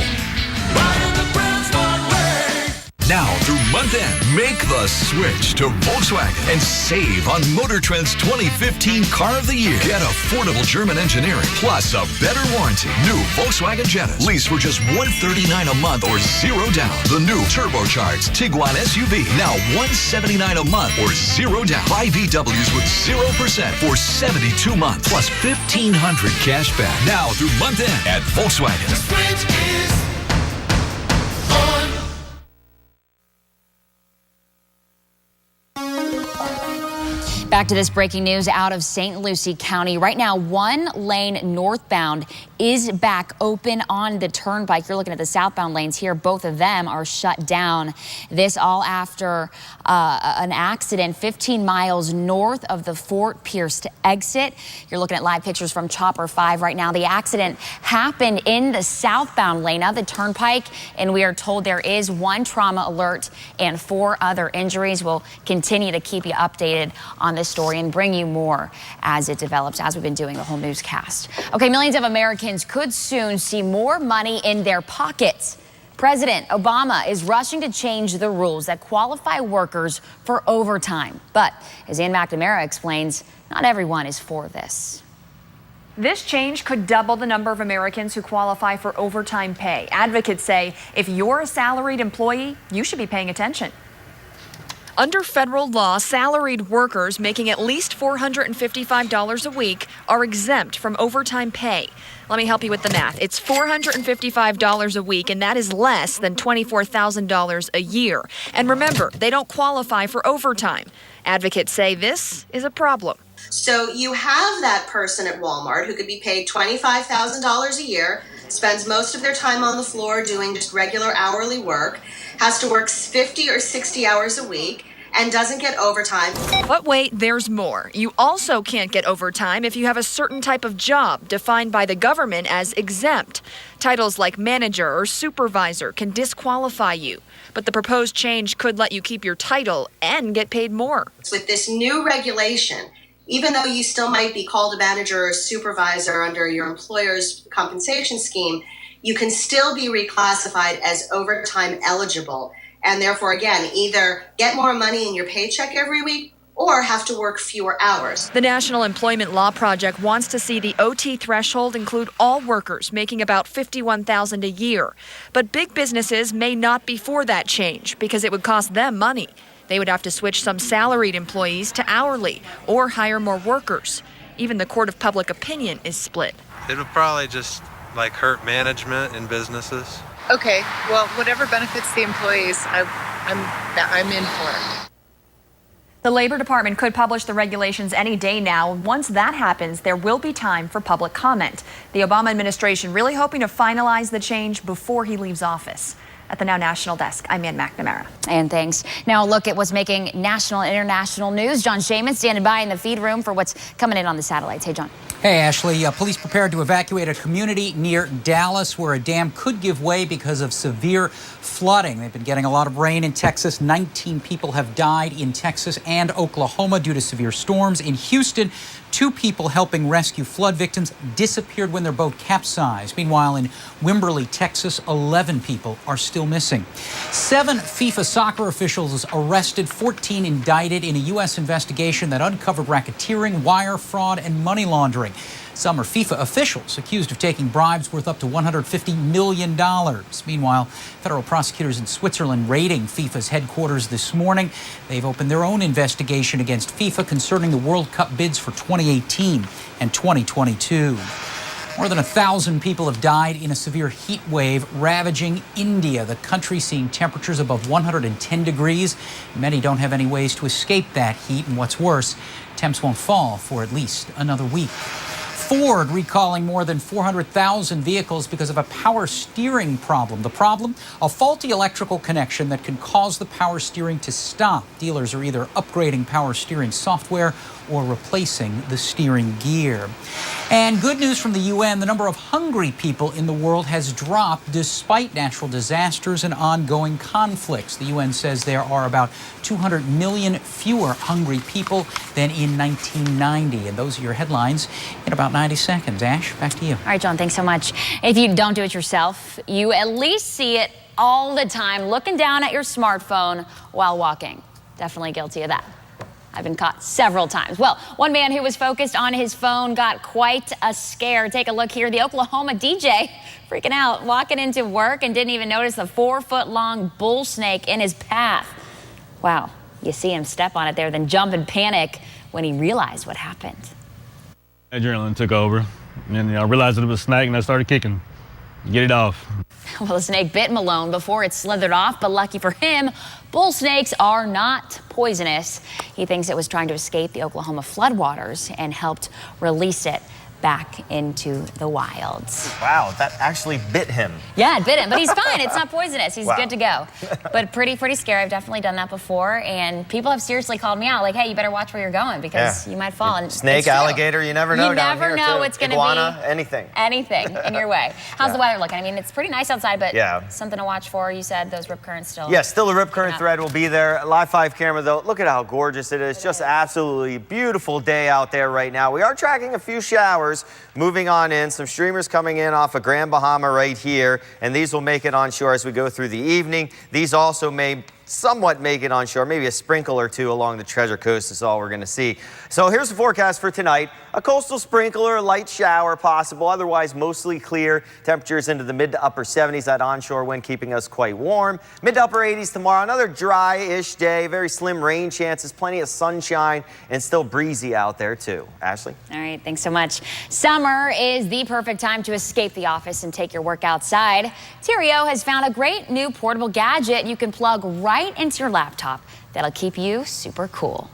Speaker 1: Now through month end, make the switch to Volkswagen and save on Motor Trend's 2015 Car of the Year. Get affordable German engineering plus a better warranty. New Volkswagen Jetta. Lease for just $139 a month or $0 down. The new turbocharged Tiguan SUV. Now $179 a month or $0 down. Buy VWs with 0% for 72 months plus $1,500 cash back. Now through month end at Volkswagen. The switch is on.
Speaker 5: Back to this breaking news out of St. Lucie County. Right now, one lane northbound is back open on the turnpike. You're looking at the southbound lanes here. Both of them are shut down. This all after an accident 15 miles north of the Fort Pierce exit. You're looking at live pictures from Chopper 5 right now. The accident happened in the southbound lane of the turnpike, and we are told there is one trauma alert and 4 other injuries. We'll continue to keep you updated on this story and bring you more as it develops, as we've been doing the whole newscast. Okay, millions of Americans could soon see more money in their pockets. President Obama is rushing to change the rules that qualify workers for overtime. But as Ann McNamara explains, not everyone is for this.
Speaker 2: This change could double the number of Americans who qualify for overtime pay. Advocates say if you're a salaried employee, you should be paying attention. Under federal law, salaried workers making at least $455 a week are exempt from overtime pay. Let me help you with the math. It's $455 a week, and that is less than $24,000 a year. And remember, they don't qualify for overtime. Advocates say this is a problem.
Speaker 3: So you have that person at Walmart who could be paid $25,000 a year, spends most of their time on the floor doing just regular hourly work, has to work 50 or 60 hours a week, and doesn't get overtime.
Speaker 2: But wait, there's more. You also can't get overtime if you have a certain type of job defined by the government as exempt. Titles like manager or supervisor can disqualify you. But the proposed change could let you keep your title and get paid more.
Speaker 3: With this new regulation, even though you still might be called a manager or supervisor under your employer's compensation scheme, you can still be reclassified as overtime eligible. And therefore, again, either get more money in your paycheck every week or have to work fewer hours.
Speaker 2: The National Employment Law Project wants to see the OT threshold include all workers making about $51,000 a year. But big businesses may not be for that change because it would cost them money. They would have to switch some salaried employees to hourly or hire more workers. Even the Court of Public Opinion is split.
Speaker 4: It would probably just hurt management in businesses.
Speaker 16: Okay, well, whatever benefits the employees, I'm in for it.
Speaker 2: The Labor Department could publish the regulations any day now. Once that happens, there will be time for public comment. The Obama administration really hoping to finalize the change before he leaves office. At the Now National Desk, I'm Ann McNamara.
Speaker 5: And thanks. Now a look at what's making national and international news. John Shaman standing by in the feed room for what's coming in on the satellites. Hey, John.
Speaker 17: Hey, Ashley. Police prepared to evacuate a community near Dallas where a dam could give way because of severe flooding. They've been getting a lot of rain in Texas. 19 people have died in Texas and Oklahoma due to severe storms. In Houston, 2 people helping rescue flood victims disappeared when their boat capsized. Meanwhile, in Wimberley, Texas, 11 people are still missing. 7 FIFA soccer officials arrested, 14 indicted in a U.S. investigation that uncovered racketeering, wire fraud, and money laundering. Some are FIFA officials accused of taking bribes worth up to $150 million. Meanwhile, federal prosecutors in Switzerland raiding FIFA's headquarters this morning. They've opened their own investigation against FIFA concerning the World Cup bids for 2018 and 2022. More than 1,000 people have died in a severe heat wave ravaging India, the country seeing temperatures above 110 degrees. Many don't have any ways to escape that heat, and what's worse, temps won't fall for at least another week. Ford recalling more than 400,000 vehicles because of a power steering problem. The problem? A faulty electrical connection that can cause the power steering to stop. Dealers are either upgrading power steering software or replacing the steering gear. And good news from the UN, the number of hungry people in the world has dropped despite natural disasters and ongoing conflicts. The UN says there are about 200 million fewer hungry people than in 1990. And those are your headlines in about 90 seconds. Ash, back to you.
Speaker 5: All right, John, thanks so much. If you don't do it yourself, you at least see it all the time, looking down at your smartphone while walking. Definitely guilty of that. I've been caught several times. Well, one man who was focused on his phone got quite a scare. Take a look here. The Oklahoma DJ freaking out, walking into work and didn't even notice the 4-foot-long bull snake in his path. Wow, you see him step on it there, then jump in panic when he realized what happened.
Speaker 6: Adrenaline took over, and I realized that it was a snake, and I started kicking. Get it off.
Speaker 5: Well, the snake bit Malone before it slithered off, but lucky for him, bull snakes are not poisonous. He thinks it was trying to escape the Oklahoma floodwaters and helped release it back into the wilds.
Speaker 7: Wow, that actually bit him.
Speaker 5: Yeah, it bit him, but he's fine. It's not poisonous. He's
Speaker 7: Wow.
Speaker 5: good to go. But pretty scary. I've definitely done that before, and people have seriously called me out, like, hey, you better watch where you're going because you might fall. And
Speaker 7: Snake, alligator, you never know.
Speaker 5: You
Speaker 7: down
Speaker 5: never
Speaker 7: here,
Speaker 5: know
Speaker 7: too.
Speaker 5: what's going to
Speaker 7: Iguana,
Speaker 5: be.
Speaker 7: anything.
Speaker 5: Anything in your way. How's the weather looking? I mean, it's pretty nice outside, but something to watch for. You said those rip currents still.
Speaker 7: Yeah, still a rip current thread will be there. Live 5 camera, though. Look at how gorgeous it is. Just absolutely beautiful day out there right now. We are tracking a few showers moving on in. Some streamers coming in off of Grand Bahama right here, and these will make it onshore as we go through the evening. These also may somewhat make it onshore, maybe a sprinkle or two along the Treasure Coast is all we're going to see. So here's the forecast for tonight. A coastal sprinkle or a light shower possible, otherwise mostly clear. Temperatures into the mid to upper 70s. That onshore wind keeping us quite warm. Mid to upper 80s tomorrow. Another dry-ish day. Very slim rain chances. Plenty of sunshine and still breezy out there too. Ashley?
Speaker 5: All right, thanks so much. Summer is the perfect time to escape the office and take your work outside. Terrio has found a great new portable gadget you can plug right into your laptop that'll keep you super cool.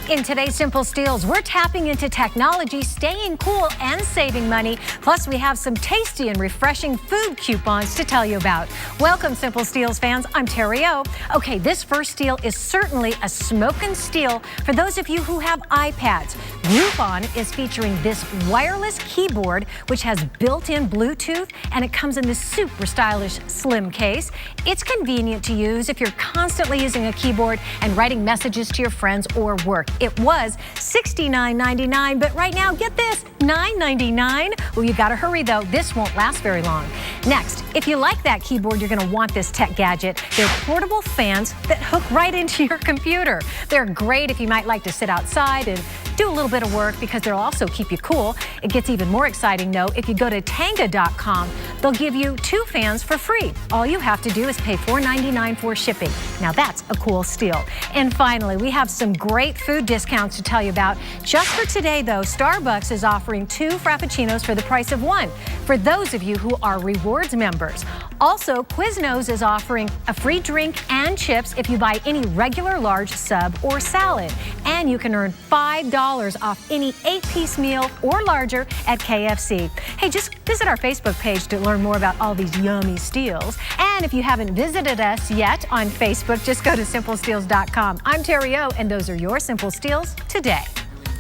Speaker 15: In today's Simple Steals, we're tapping into technology, staying cool and saving money. Plus, we have some tasty and refreshing food coupons to tell you about. Welcome, Simple Steals fans. I'm Terry O. Okay, this first steal is certainly a smokin' steal for those of you who have iPads. Groupon is featuring this wireless keyboard, which has built-in Bluetooth, and it comes in this super stylish slim case. It's convenient to use if you're constantly using a keyboard and writing messages to your friends or work. It was $69.99, but right now, get this, $9.99. Well, you gotta hurry though. This won't last very long. Next, if you like that keyboard, you're gonna want this tech gadget. They're portable fans that hook right into your computer. They're great if you might like to sit outside and do a little bit of work because they'll also keep you cool. It gets even more exciting though. If you go to Tenga.com, they'll give you 2 fans for free. All you have to do is pay $4.99 for shipping. Now that's a cool steal. And finally, we have some great food discounts to tell you about. Just for today though, Starbucks is offering 2 Frappuccinos for the price of 1 for those of you who are rewards members. Also, Quiznos is offering a free drink and chips if you buy any regular large sub or salad. And you can earn $5 off any 8-piece meal or larger at KFC. Hey, just visit our Facebook page to learn more about all these yummy steals. And if you haven't visited us yet on Facebook, just go to simplesteals.com. I'm Terry O, and those are your Simple Steals today.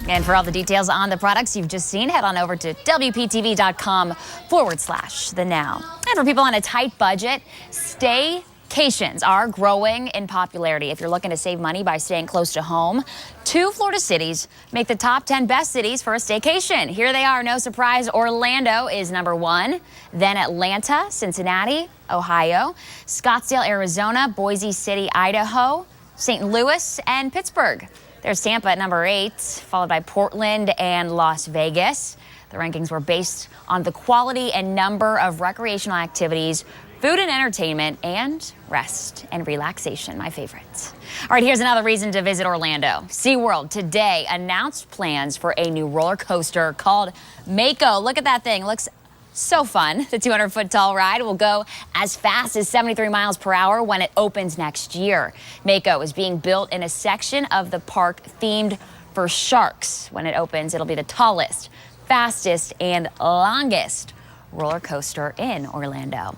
Speaker 5: And for all the details on the products you've just seen, head on over to WPTV.com/the-now. And for people on a tight budget, staycations are growing in popularity. If you're looking to save money by staying close to home, 2 Florida cities make the top 10 best cities for a staycation. Here they are, no surprise. Orlando is number 1, then Atlanta, Cincinnati, Ohio, Scottsdale, Arizona, Boise City, Idaho, St. Louis, and Pittsburgh. There's Tampa at number 8, followed by Portland and Las Vegas. The rankings were based on the quality and number of recreational activities, food and entertainment, and rest and relaxation, my favorites. All right, here's another reason to visit Orlando. SeaWorld today announced plans for a new roller coaster called Mako. Look at that thing. Looks so fun. The 200-foot tall ride will go as fast as 73 miles per hour when it opens next year. Mako is being built in a section of the park themed for sharks. When it opens, it'll be the tallest, fastest, and longest roller coaster in Orlando.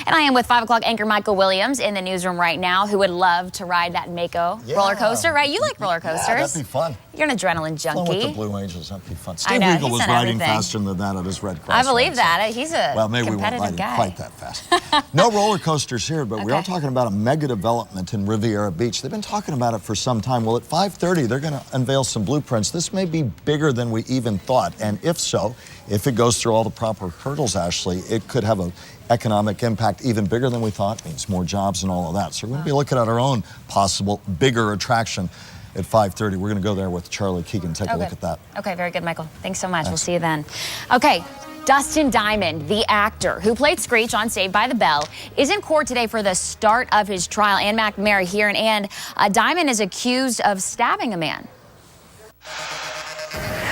Speaker 5: And I am with 5 o'clock anchor Michael Williams in the newsroom right now, who would love to ride that Mako roller coaster, right? You like roller coasters.
Speaker 8: Yeah, that'd be fun.
Speaker 5: You're an adrenaline junkie.
Speaker 8: With the Blue Angels, that'd be fun.
Speaker 5: I
Speaker 8: Steve
Speaker 5: know,
Speaker 8: Regal
Speaker 5: he's
Speaker 8: was
Speaker 5: done
Speaker 8: riding
Speaker 5: everything.
Speaker 8: faster than that on his Red Cross.
Speaker 5: I believe
Speaker 8: ride,
Speaker 5: that. He's a
Speaker 8: well, maybe we won't
Speaker 5: competitive
Speaker 8: ride him
Speaker 5: guy.
Speaker 8: quite that fast. No roller coasters here, but we are talking about a mega development in Riviera Beach. They've been talking about it for some time. Well, at 5:30, they're going to unveil some blueprints. This may be bigger than we even thought, and if so, if it goes through all the proper hurdles, Ashley, it could have an economic impact even bigger than we thought. It means more jobs and all of that. So we're going to be looking at our own possible bigger attraction at 5:30. We're going to go there with Charlie Keegan. Take a look at that.
Speaker 5: Okay, very good, Michael. Thanks so much. We'll see you then. Okay. Dustin Diamond, the actor who played Screech on Saved by the Bell, is in court today for the start of his trial. Ann McNamara here, and Diamond is accused of stabbing a man.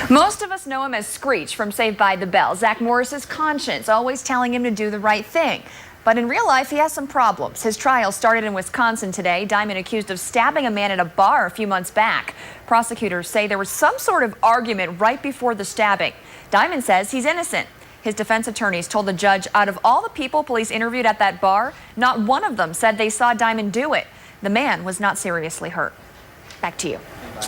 Speaker 2: Most of us know him as Screech from Saved by the Bell, Zach Morris's conscience, always telling him to do the right thing. But in real life, he has some problems. His trial started in Wisconsin today. Diamond accused of stabbing a man at a bar a few months back. Prosecutors say there was some sort of argument right before the stabbing. Diamond says he's innocent. His defense attorneys told the judge out of all the people police interviewed at that bar, not one of them said they saw Diamond do it. The man was not seriously hurt. Back to you.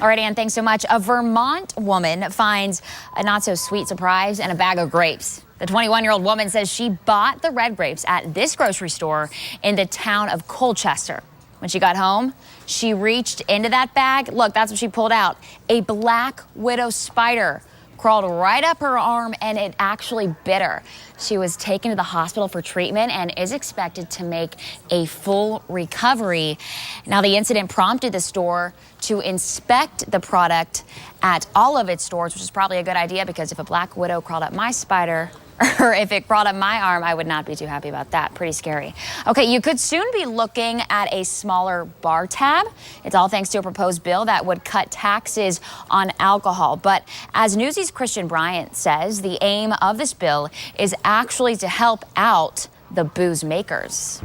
Speaker 5: All right, Ann, thanks so much. A Vermont woman finds a not-so-sweet surprise in a bag of grapes. The 21-year-old woman says she bought the red grapes at this grocery store in the town of Colchester. When she got home, she reached into that bag. Look, that's what she pulled out. A black widow spider crawled right up her arm, and it actually bit her. She was taken to the hospital for treatment and is expected to make a full recovery. Now, the incident prompted the store to inspect the product at all of its stores, which is probably a good idea because if a black widow crawled up my spider, or if it crawled up my arm, I would not be too happy about that. Pretty scary. Okay, you could soon be looking at a smaller bar tab. It's all thanks to a proposed bill that would cut taxes on alcohol. But as Newsy's Christian Bryant says, the aim of this bill is actually to help out the booze makers.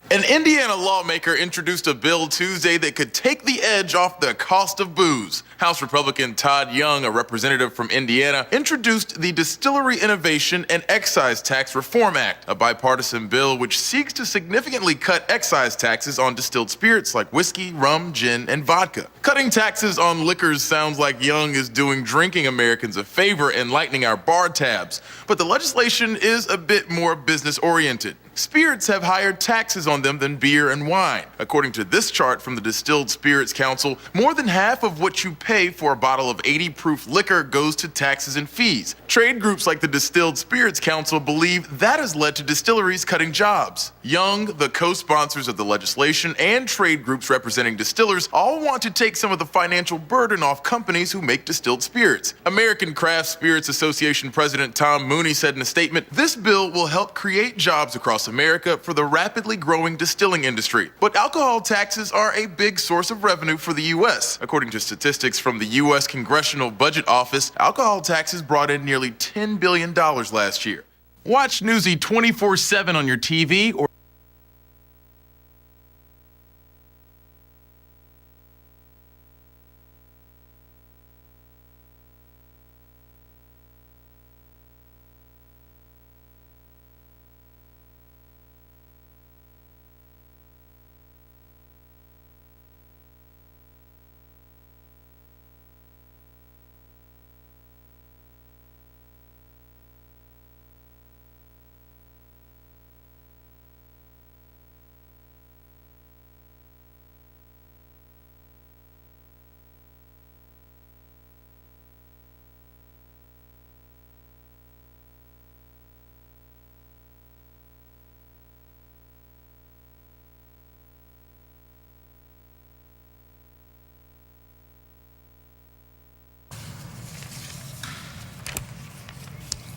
Speaker 9: An Indiana lawmaker introduced a bill Tuesday that could take the edge off the cost of booze. House Republican Todd Young, a representative from Indiana, introduced the Distillery Innovation and Excise Tax Reform Act, a bipartisan bill which seeks to significantly cut excise taxes on distilled spirits like whiskey, rum, gin, and vodka. Cutting taxes on liquors sounds like Young is doing drinking Americans a favor and lightening our bar tabs, but the legislation is a bit more business-oriented. Spirits have higher taxes on them than beer and wine. According to this chart from the Distilled Spirits Council, more than half of what you pay for a bottle of 80-proof liquor goes to taxes and fees. Trade groups like the Distilled Spirits Council believe that has led to distilleries cutting jobs. Young, the co-sponsors of the legislation, and trade groups representing distillers all want to take some of the financial burden off companies who make distilled spirits. American Craft Spirits Association President Tom Mooney said in a statement, "This bill will help create jobs across America for the rapidly growing distilling industry. But alcohol taxes are a big source of revenue for the U.S. According to statistics from the U.S. Congressional Budget Office, alcohol taxes brought in nearly $10 billion last year." Watch Newsy 24/7 on your TV or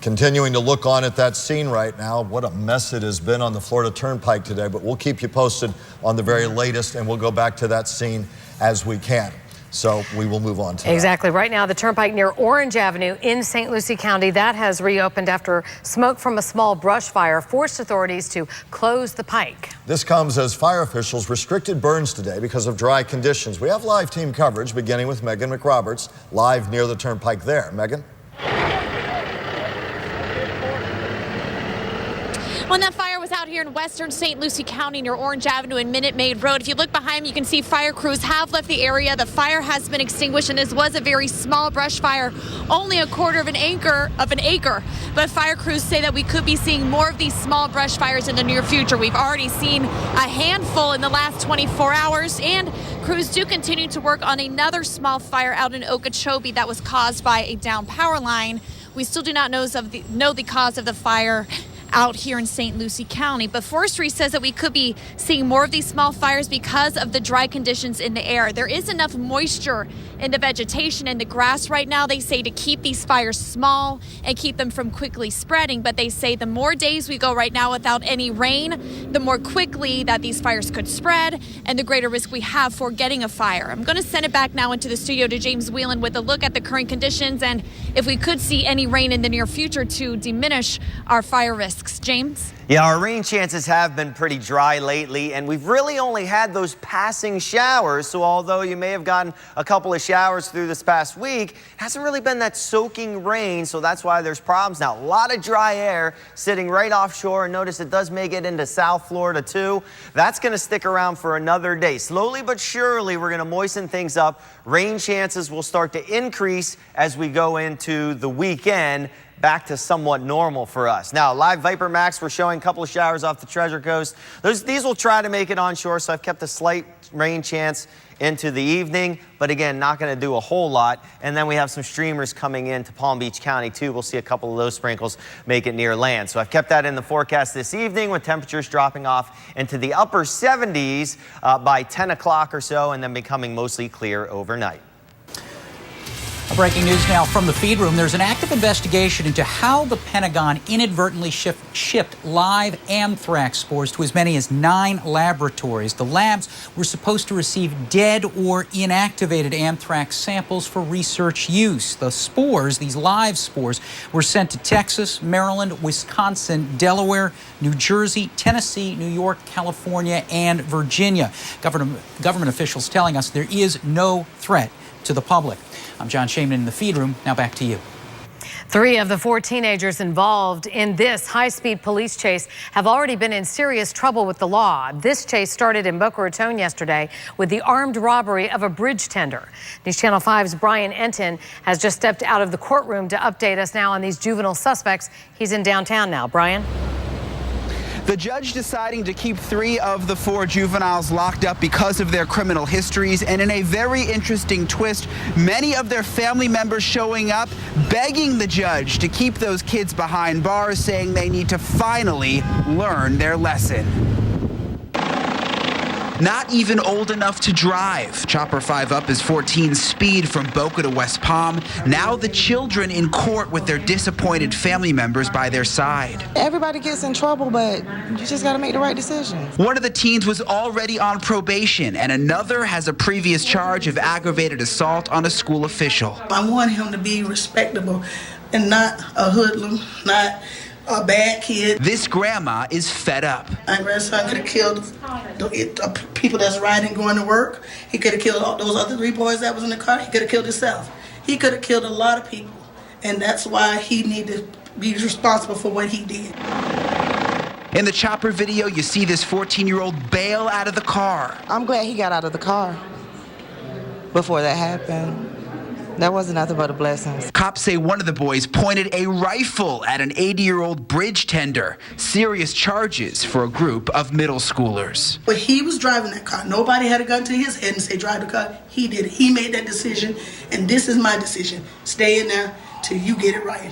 Speaker 8: Continuing to look on at that scene right now. What a mess it has been on the Florida Turnpike today, but we'll keep you posted on the very latest, and we'll go back to that scene as we can. So we will move on to that.
Speaker 15: Exactly. Right now, the turnpike near Orange Avenue in St. Lucie County, that has reopened after smoke from a small brush fire forced authorities to close the pike.
Speaker 8: This comes as fire officials restricted burns today because of dry conditions. We have live team coverage beginning with Megan McRoberts live near the turnpike there. Megan?
Speaker 10: When that fire was out here in western St. Lucie County near Orange Avenue and Minute Maid Road. If you look behind me, you can see fire crews have left the area. The fire has been extinguished, and this was a very small brush fire, only a quarter of an acre. But fire crews say that we could be seeing more of these small brush fires in the near future. We've already seen a handful in the last 24 hours, and crews do continue to work on another small fire out in Okeechobee that was caused by a down power line. We still do not know the cause of the fire out here in St. Lucie County, but forestry says that we could be seeing more of these small fires because of the dry conditions in the air. There is enough moisture in the vegetation and the grass right now, they say, to keep these fires small and keep them from quickly spreading. But they say the more days we go right now without any rain, the more quickly that these fires could spread and the greater risk we have for getting a fire. I'm going to send it back now into the studio to James Whelan with a look at the current conditions and if we could see any rain in the near future to diminish our fire risks. James?
Speaker 7: Yeah, our rain chances have been pretty dry lately, and we've really only had those passing showers. So although you may have gotten a couple of showers through this past week, it hasn't really been that soaking rain, so that's why there's problems now. A lot of dry air sitting right offshore, and notice it does make it into South Florida too. That's going to stick around for another day. Slowly but surely, we're going to moisten things up. Rain chances will start to increase as we go into the weekend. Back to somewhat normal for us. Now, live Viper Max, we're showing a couple of showers off the Treasure Coast. These will try to make it onshore, so I've kept a slight rain chance into the evening, but again, not going to do a whole lot. And then we have some streamers coming into Palm Beach County too. We'll see a couple of those sprinkles make it near land. So I've kept that in the forecast this evening with temperatures dropping off into the upper 70s by 10 o'clock or so, and then becoming mostly clear overnight.
Speaker 17: Breaking news now from the feed room. There's an active investigation into how the Pentagon inadvertently shipped live anthrax spores to as many as 9 laboratories. The labs were supposed to receive dead or inactivated anthrax samples for research use. The spores, these live spores, were sent to Texas, Maryland, Wisconsin, Delaware, New Jersey, Tennessee, New York, California, and Virginia. Government officials telling us there is no threat to the public. I'm John Shaman in the feed room. Now back to you.
Speaker 15: 3 of the 4 teenagers involved in this high-speed police chase have already been in serious trouble with the law. This chase started in Boca Raton yesterday with the armed robbery of a bridge tender. News Channel 5's Brian Enton has just stepped out of the courtroom to update us now on these juvenile suspects. He's in downtown now. Brian?
Speaker 11: The judge deciding to keep 3 of the 4 juveniles locked up because of their criminal histories, and in a very interesting twist, many of their family members showing up begging the judge to keep those kids behind bars, saying they need to finally learn their lesson. Not even old enough to drive. Chopper 5 Up is 14 speed from Boca to West Palm. Now the children in court with their disappointed family members by their side.
Speaker 12: Everybody gets in trouble, but you just got to make the right decision.
Speaker 11: One of the teens was already on probation, and another has a previous charge of aggravated assault on a school official.
Speaker 13: I want him to be respectable and not a hoodlum, not a bad kid.
Speaker 11: This grandma is fed up.
Speaker 13: My grandson could have killed the people that's riding going to work. He could have killed all those other 3 boys that was in the car. He could have killed himself. He could have killed a lot of people. And that's why he needed to be responsible for what he did.
Speaker 11: In the Chopper video, you see this 14-year-old bail out of the car.
Speaker 12: I'm glad he got out of the car before that happened. That wasn't nothing but a blessing.
Speaker 11: Cops say one of the boys pointed a rifle at an 80-year-old bridge tender. Serious charges for a group of middle schoolers.
Speaker 13: But he was driving that car. Nobody had a gun to his head and say, drive the car. He did it. He made that decision, and this is my decision. Stay in there till you get it right.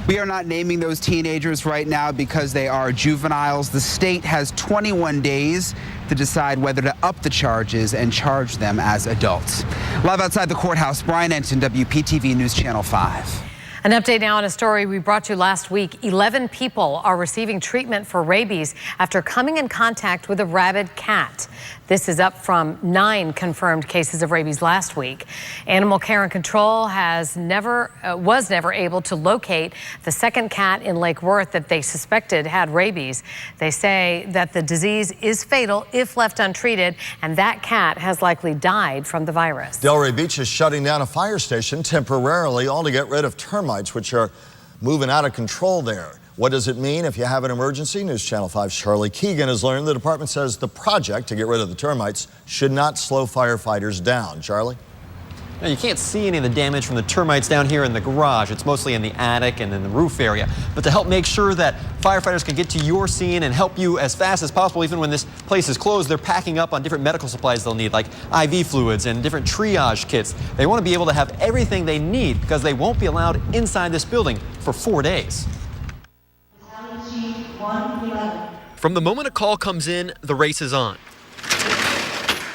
Speaker 11: We are not naming those teenagers right now because they are juveniles. The state has 21 days to decide whether to up the charges and charge them as adults. Live outside the courthouse, Brian Enton, WPTV News Channel 5.
Speaker 15: An update now on a story we brought you last week. 11 people are receiving treatment for rabies after coming in contact with a rabid cat. This is up from 9 confirmed cases of rabies last week. Animal Care and Control was never able to locate the second cat in Lake Worth that they suspected had rabies. They say that the disease is fatal if left untreated, and that cat has likely died from the virus.
Speaker 8: Delray Beach is shutting down a fire station temporarily, all to get rid of termites, which are moving out of control there. What does it mean if you have an emergency? News Channel 5's Charlie Keegan has learned the department says the project to get rid of the termites should not slow firefighters down. Charlie?
Speaker 14: Now, you can't see any of the damage from the termites down here in the garage. It's mostly in the attic and in the roof area. But to help make sure that firefighters can get to your scene and help you as fast as possible, even when this place is closed, they're packing up on different medical supplies they'll need, like IV fluids and different triage kits. They want to be able to have everything they need because they won't be allowed inside this building for 4 days. From the moment a call comes in, the race is on.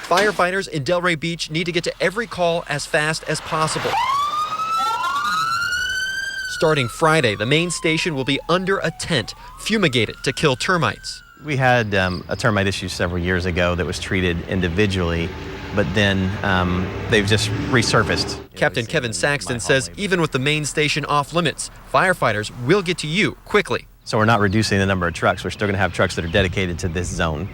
Speaker 14: Firefighters in Delray Beach need to get to every call as fast as possible. Starting Friday, the main station will be under a tent, fumigated to kill termites.
Speaker 18: We had a termite issue several years ago that was treated individually, but then they've just resurfaced.
Speaker 14: Captain Kevin Saxton says even with the main station off limits, firefighters will get to you quickly.
Speaker 18: So we're not reducing the number of trucks. We're still going to have trucks that are dedicated to this zone.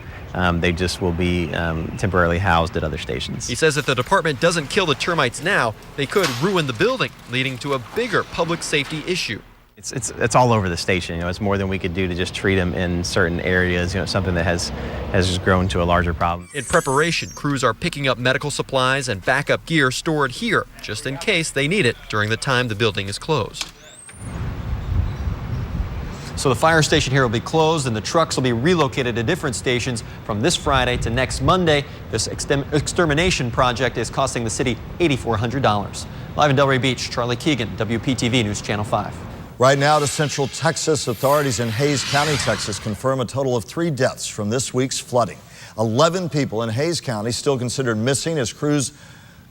Speaker 18: They just will be temporarily housed at other stations.
Speaker 14: He says if the department doesn't kill the termites now, they could ruin the building, leading to a bigger public safety issue.
Speaker 18: It's all over the station. You know, it's more than we could do to just treat them in certain areas. You know, something that has just grown to a larger problem.
Speaker 14: In preparation, crews are picking up medical supplies and backup gear stored here, just in case they need it during the time the building is closed. So the fire station here will be closed and the trucks will be relocated to different stations from this Friday to next Monday. This extermination project is costing the city $8,400. Live in Delray Beach, Charlie Keegan, WPTV News Channel 5.
Speaker 8: Right now to Central Texas, authorities in Hays County, Texas confirm a total of 3 deaths from this week's flooding. 11 people in Hays County still considered missing as crews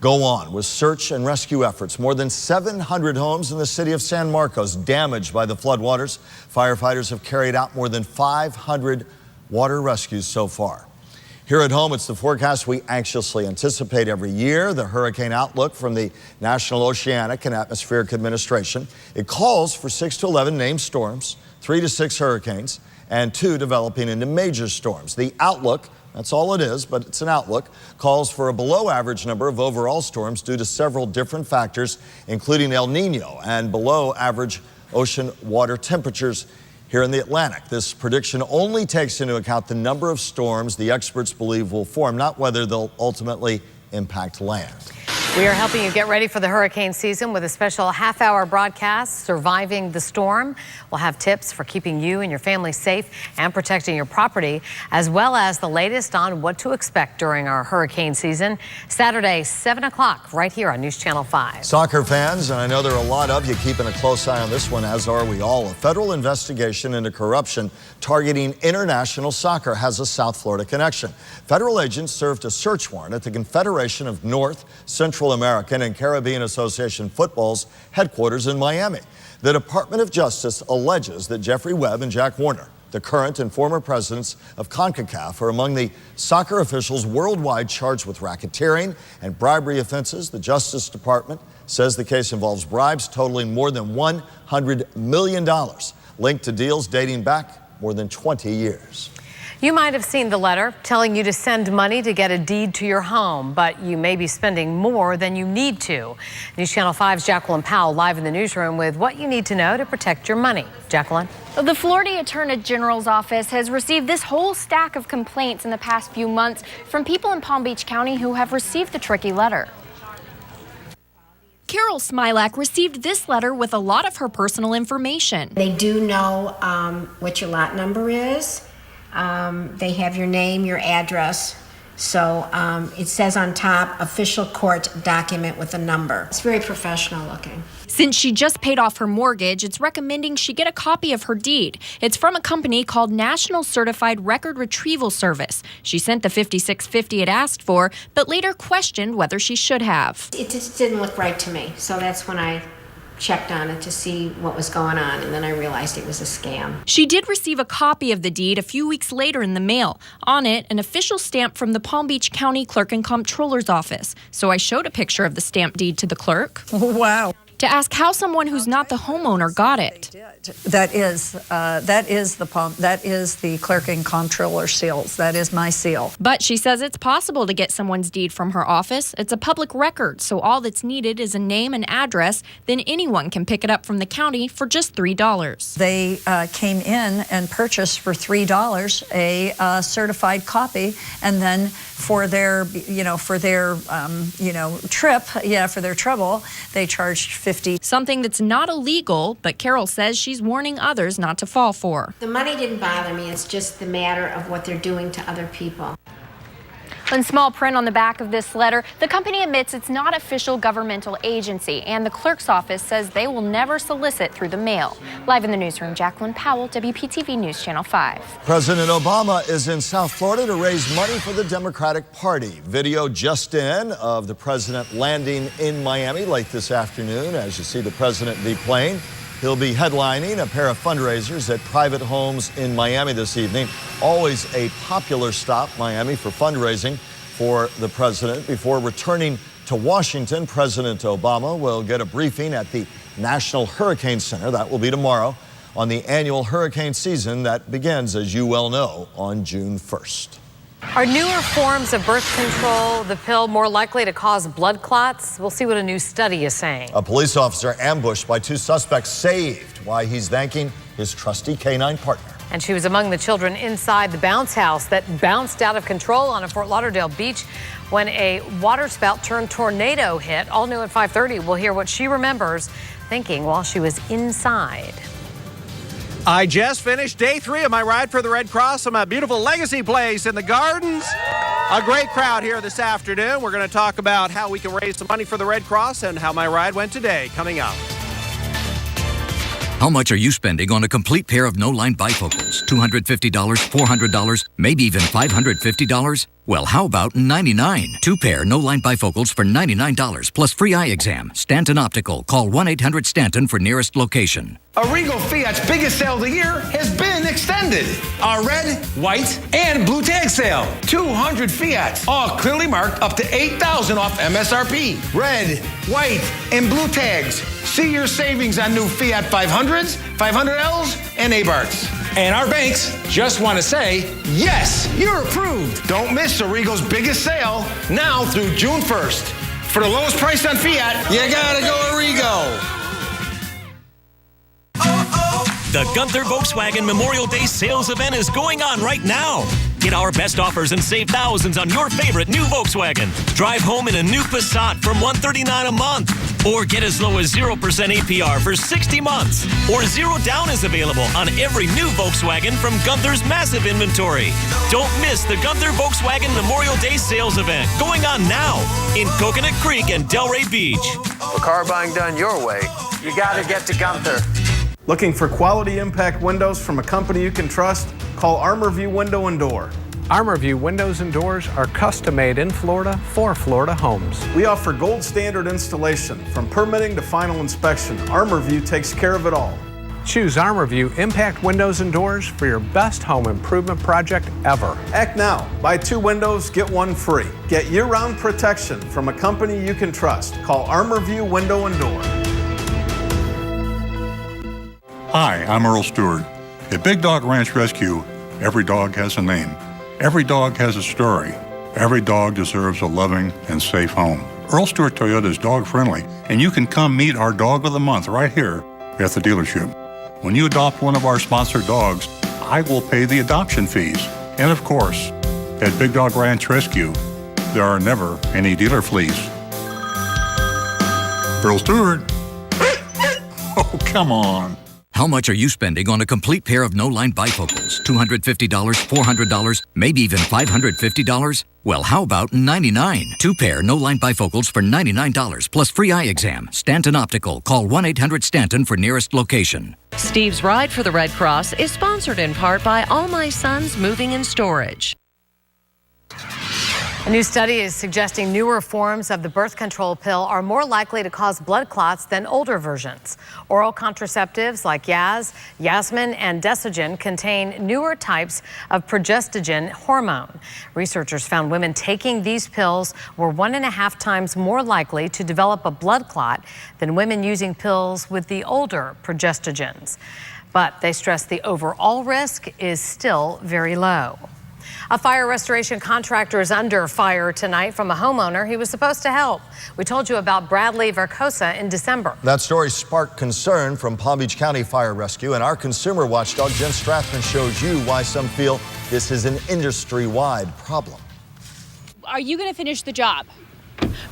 Speaker 8: go on with search and rescue efforts. More than 700 homes in the city of San Marcos damaged by the floodwaters. Firefighters have carried out more than 500 water rescues so far. Here at home, it's the forecast we anxiously anticipate every year, the hurricane outlook from the National Oceanic and Atmospheric Administration. It calls for 6 to 11 named storms, 3 to 6 hurricanes, and 2 developing into major storms. The outlook, that's all it is, but it's an outlook, calls for a below average number of overall storms due to several different factors, including El Nino and below average ocean water temperatures here in the Atlantic. This prediction only takes into account the number of storms the experts believe will form, not whether they'll ultimately impact land.
Speaker 15: We are helping you get ready for the hurricane season with a special half-hour broadcast, Surviving the Storm. We'll have tips for keeping you and your family safe and protecting your property, as well as the latest on what to expect during our hurricane season. Saturday, 7 o'clock, right here on News Channel 5.
Speaker 8: Soccer fans, and I know there are a lot of you keeping a close eye on this one, as are we all. A federal investigation into corruption targeting international soccer has a South Florida connection. Federal agents served a search warrant at the Confederation of North, Central American and Caribbean Association Football's headquarters in Miami. The Department of Justice alleges that Jeffrey Webb and Jack Warner, the current and former presidents of CONCACAF, are among the soccer officials worldwide charged with racketeering and bribery offenses. The Justice Department says the case involves bribes totaling more than $100 million, linked to deals dating back more than 20 years.
Speaker 15: You might have seen the letter telling you to send money to get a deed to your home, but you may be spending more than you need to. News Channel 5's Jacqueline Powell live in the newsroom with what you need to know to protect your money. Jacqueline?
Speaker 19: The Florida Attorney General's office has received this whole stack of complaints in the past few months from people in Palm Beach County who have received the tricky letter. Carol Smilak received this letter with a lot of her personal information.
Speaker 20: They do know what your lot number is. They have your name, your address. So it says on top, official court document with a number. It's very professional looking.
Speaker 19: Since she just paid off her mortgage, it's recommending she get a copy of her deed. It's from a company called National Certified Record Retrieval Service. She sent the $56.50 it asked for, but later questioned whether she should have.
Speaker 20: It just didn't look right to me. So that's when I checked on it to see what was going on, and then I realized it was a scam.
Speaker 19: She did receive a copy of the deed a few weeks later in the mail. On it, an official stamp from the Palm Beach County Clerk and Comptroller's office. So I showed a picture of the stamped deed to the clerk.
Speaker 15: Wow.
Speaker 19: To ask how someone who's not the homeowner got it.
Speaker 21: That is the Clerk and Comptroller seals. That is my seal.
Speaker 19: But she says it's possible to get someone's deed from her office. It's a public record, so all that's needed is a name and address. Then anyone can pick it up from the county for just $3.
Speaker 21: They came in and purchased for $3 a certified copy, and then for their trouble, they charged $50.
Speaker 19: Something that's not illegal, but Carol says she's warning others not to fall for.
Speaker 20: The money didn't bother me. It's just the matter of what they're doing to other people.
Speaker 19: In small print on the back of this letter, the company admits it's not official governmental agency, and the clerk's office says they will never solicit through the mail. Live in the newsroom, Jacqueline Powell, WPTV News Channel 5.
Speaker 8: President Obama is in South Florida to raise money for the Democratic Party. Video just in of the president landing in Miami late this afternoon. As you see the president deplane, he'll be headlining a pair of fundraisers at private homes in Miami this evening. Always a popular stop, Miami, for fundraising for the president. Before returning to Washington, President Obama will get a briefing at the National Hurricane Center. That will be tomorrow on the annual hurricane season that begins, as you well know, on June 1st.
Speaker 22: Are newer forms of birth control, the pill, more likely to cause blood clots? We'll see what a new study is saying.
Speaker 8: A police officer ambushed by two suspects saved. Why he's thanking his trusty canine partner.
Speaker 22: And she was among the children inside the bounce house that bounced out of control on a Fort Lauderdale beach when a waterspout turned tornado hit. All new at 5:30. We'll hear what she remembers thinking while she was inside.
Speaker 23: I just finished day 3 of my ride for the Red Cross on my beautiful Legacy Place in the Gardens. A great crowd here this afternoon. We're going to talk about how we can raise some money for the Red Cross and how my ride went today, coming up.
Speaker 24: How much are you spending on a complete pair of no-line bifocals? $250, $400, maybe even $550? Well, how about $99? 2 pair no-line bifocals for $99 plus free eye exam. Stanton Optical. Call 1-800-STANTON for nearest location.
Speaker 25: Arrigo Fiat's biggest sale of the year has been extended. Our red, white, and blue tag sale. 200 Fiats, all clearly marked up to $8,000 off MSRP. Red, white, and blue tags. See your savings on new Fiat 500s, 500Ls, and Abarths. And our banks just want to say, yes, you're approved. Don't miss Arrigo's biggest sale now through June 1st. For the lowest price on Fiat, you gotta go Arrigo.
Speaker 26: The Gunther Volkswagen Memorial Day sales event is going on right now. Get our best offers and save thousands on your favorite new Volkswagen. Drive home in a new Passat from $139 a month. Or get as low as 0% APR for 60 months. Or 0 down is available on every new Volkswagen from Gunther's massive inventory. Don't miss the Gunther Volkswagen Memorial Day sales event going on now in Coconut Creek and Delray Beach.
Speaker 27: For car buying done your way, you gotta get to Gunther.
Speaker 28: Looking for quality impact windows from a company you can trust? Call ArmorView Window and Door.
Speaker 29: ArmorView Windows and Doors are custom made in Florida for Florida homes.
Speaker 28: We offer gold standard installation. From permitting to final inspection, ArmorView takes care of it all.
Speaker 29: Choose ArmorView Impact Windows and Doors for your best home improvement project ever.
Speaker 28: Act now. Buy 2 windows, get 1 free. Get year-round protection from a company you can trust. Call ArmorView Window and Door.
Speaker 30: Hi, I'm Earl Stewart. At Big Dog Ranch Rescue, every dog has a name. Every dog has a story. Every dog deserves a loving and safe home. Earl Stewart Toyota is dog friendly, and you can come meet our dog of the month right here at the dealership. When you adopt one of our sponsored dogs, I will pay the adoption fees. And of course, at Big Dog Ranch Rescue, there are never any dealer fleas. Earl Stewart. Oh, come on.
Speaker 24: How much are you spending on a complete pair of no-line bifocals? $250, $400, maybe even $550? Well, how about $99? 2 pair no-line bifocals for $99 plus free eye exam. Stanton Optical. Call 1-800-STANTON for nearest location.
Speaker 31: Steve's Ride for the Red Cross is sponsored in part by All My Sons Moving and Storage.
Speaker 22: A new study is suggesting newer forms of the birth control pill are more likely to cause blood clots than older versions. Oral contraceptives like Yasmin, and Desogen contain newer types of progestogen hormone. Researchers found women taking these pills were 1.5 times more likely to develop a blood clot than women using pills with the older progestogens. But they stress the overall risk is still very low. A fire restoration contractor is under fire tonight from a homeowner he was supposed to help. We told you about Bradley Vercosa in December.
Speaker 8: That story sparked concern from Palm Beach County Fire Rescue, and our consumer watchdog, Jen Strathman, shows you why some feel this is an industry-wide problem.
Speaker 1: Are you going to finish the job?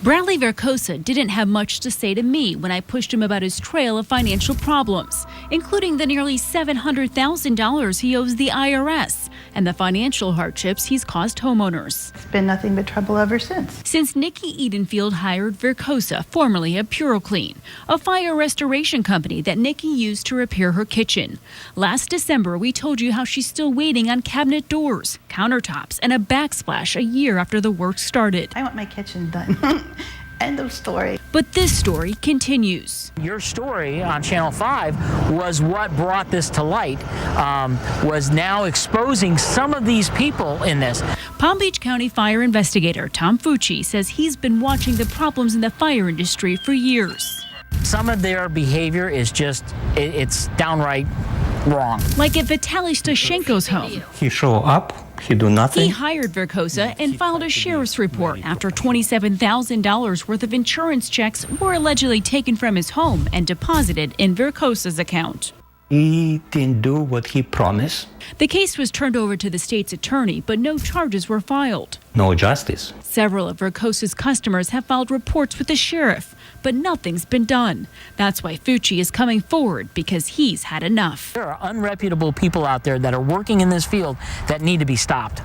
Speaker 1: Bradley Vercosa didn't have much to say to me when I pushed him about his trail of financial problems, including the nearly $700,000 he owes the IRS and the financial hardships he's caused homeowners.
Speaker 2: It's been nothing but trouble ever since.
Speaker 1: Since Nikki Edenfield hired Vercosa, formerly of PuroClean, a fire restoration company that Nikki used to repair her kitchen. Last December, we told you how she's still waiting on cabinet doors, countertops, and a backsplash a year after the work started.
Speaker 2: I want my kitchen done. End of story.
Speaker 1: But this story continues.
Speaker 3: Your story on Channel 5 was what brought this to light, was now exposing some of these people in this.
Speaker 1: Palm Beach County fire investigator Tom Fucci says he's been watching the problems in the fire industry for years.
Speaker 3: Some of their behavior is just, it's downright wrong.
Speaker 1: Like at Vitaly Stashenko's home.
Speaker 3: He show up, he do nothing.
Speaker 1: He hired Vercosa and filed a sheriff's report after $27,000 worth of insurance checks were allegedly taken from his home and deposited in Vercosa's account.
Speaker 3: He didn't do what he promised.
Speaker 1: The case was turned over to the state's attorney, but no charges were filed.
Speaker 3: No justice.
Speaker 1: Several of Vercosa's customers have filed reports with the sheriff, but nothing's been done. That's why Fucci is coming forward, because he's had enough.
Speaker 3: There are unreputable people out there that are working in this field that need to be stopped.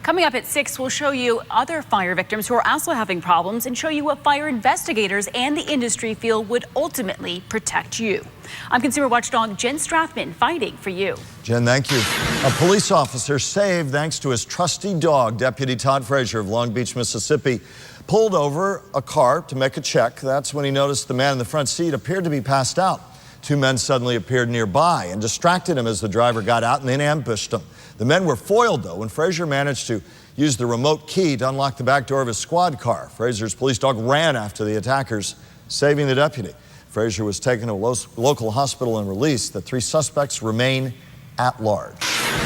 Speaker 1: Coming up at 6, we'll show you other fire victims who are also having problems and show you what fire investigators and the industry feel would ultimately protect you. I'm consumer watchdog Jen Strathman, fighting for you.
Speaker 8: Jen, thank you. A police officer saved thanks to his trusty dog. Deputy Todd Frazier of Long Beach, Mississippi, pulled over a car to make a check. That's when he noticed the man in the front seat appeared to be passed out. Two men suddenly appeared nearby and distracted him as the driver got out and then ambushed him. The men were foiled, though, when Frazier managed to use the remote key to unlock the back door of his squad car. Frazier's police dog ran after the attackers, saving the deputy. Frazier was taken to a local hospital and released. The 3 suspects remain at large.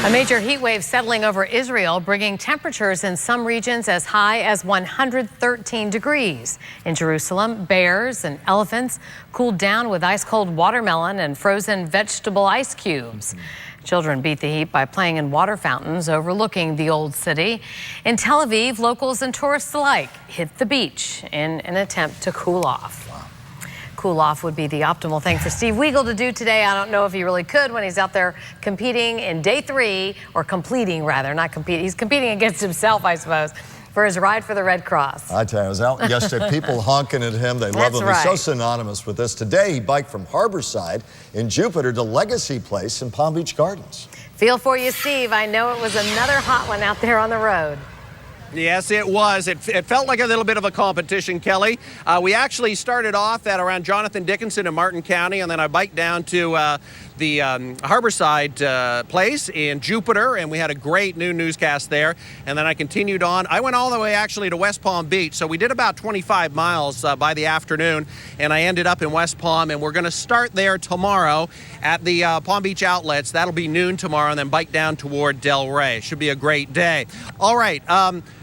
Speaker 22: A major heat wave settling over Israel, bringing temperatures in some regions as high as 113 degrees. In Jerusalem, bears and elephants cooled down with ice-cold watermelon and frozen vegetable ice cubes. Children beat the heat by playing in water fountains overlooking the old city. In Tel Aviv, locals and tourists alike hit the beach in an attempt to cool off. Cool off would be the optimal thing for Steve Weigel to do today. I don't know if he really could when he's out there competing in day 3, or completing rather, not competing. He's competing against himself, I suppose, for his ride for the Red Cross.
Speaker 8: I tell you, I was out yesterday, people honking at him. They love him.
Speaker 22: Right.
Speaker 8: He's so synonymous with this. Today, he biked from Harborside in Jupiter to Legacy Place in Palm Beach Gardens.
Speaker 22: Feel for you, Steve. I know it was another hot one out there on the road.
Speaker 23: Yes, it was. It felt like a little bit of a competition, Kelly. We actually started off at around Jonathan Dickinson in Martin County, and then I biked down to the Harborside place in Jupiter, and we had a great new newscast there. And then I continued on. I went all the way actually to West Palm Beach, so we did about 25 miles by the afternoon, and I ended up in West Palm, and we're going to start there tomorrow at the Palm Beach outlets. That'll be noon tomorrow, and then bike down toward Delray. Should be a great day. All right.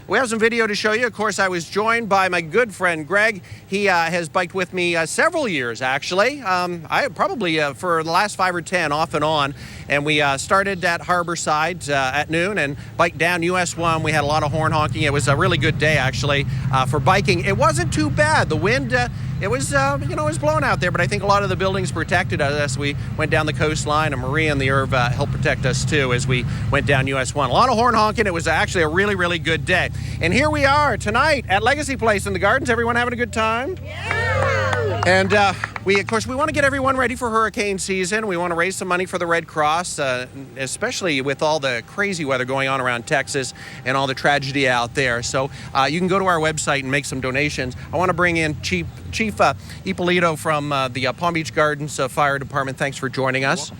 Speaker 23: We have some video to show you. Of course, I was joined by my good friend Greg. He has biked with me several years, actually. I probably for the last 5 or 10, off and on. And we started at Harborside at noon and biked down US 1. We had a lot of horn honking. It was a really good day, actually, for biking. It wasn't too bad. The wind, it was, it was blowing out there, but I think a lot of the buildings protected us. We went down the coastline, and Maria and the Irv helped protect us, too, as we went down US 1. A lot of horn honking. It was actually a really, really good day. And here we are tonight at Legacy Place in the Gardens. Everyone having a good time? Yeah! And we want to get everyone ready for hurricane season. We want to raise some money for the Red Cross, especially with all the crazy weather going on around Texas and all the tragedy out there. So you can go to our website and make some donations. I want to bring in Chief Ippolito from the Palm Beach Gardens Fire Department. Thanks for joining us.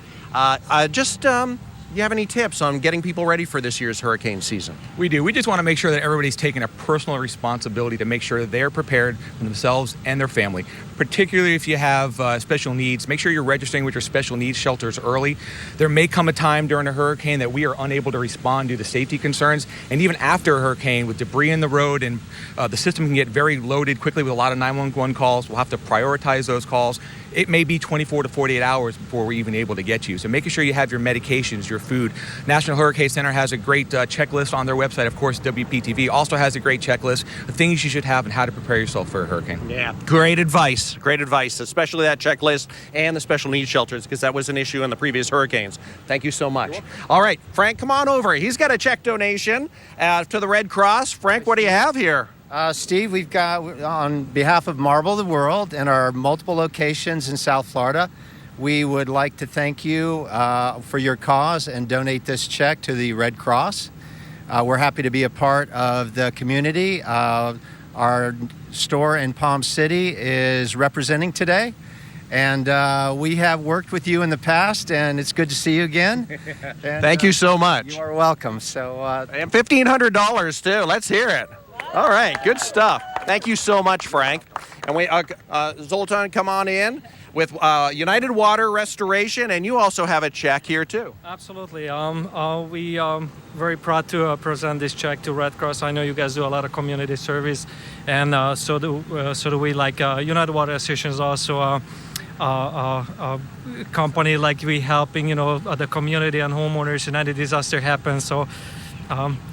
Speaker 23: Do you have any tips on getting people ready for this year's hurricane season?
Speaker 4: We do. We just want to make sure that everybody's taking a personal responsibility to make sure that they're prepared for themselves and their family. Particularly if you have special needs, make sure you're registering with your special needs shelters early. There may come a time during a hurricane that we are unable to respond due to safety concerns. And even after a hurricane, with debris in the road and the system can get very loaded quickly with a lot of 911 calls, we'll have to prioritize those calls. It may be 24 to 48 hours before we're even able to get you. So making sure you have your medications, your food. National Hurricane Center has a great checklist on their website. Of course, WPTV also has a great checklist of things you should have and how to prepare yourself for a hurricane.
Speaker 23: Yeah, great advice, especially that checklist and the special needs shelters, because that was an issue in the previous hurricanes. Thank you so much. All right, Frank, come on over. He's got a check donation to the Red Cross. Frank, what do you have here?
Speaker 5: Steve, we've got, on behalf of Marble the World and our multiple locations in South Florida, we would like to thank you for your cause and donate this check to the Red Cross. We're happy to be a part of the community. Our store in Palm City is representing today. And we have worked with you in the past, and it's good to see you again. And,
Speaker 23: thank you so much.
Speaker 5: You are welcome. So,
Speaker 23: and $1,500 too. Let's hear it. All right, good stuff. Thank you so much, Frank. And we, Zoltan, come on in with United Water Restoration, and you also have a check here too.
Speaker 6: Absolutely. We are very proud to present this check to Red Cross. I know you guys do a lot of community service, and so do we. Like United Water Association is also a company like we helping the community and homeowners in any disaster happens. So.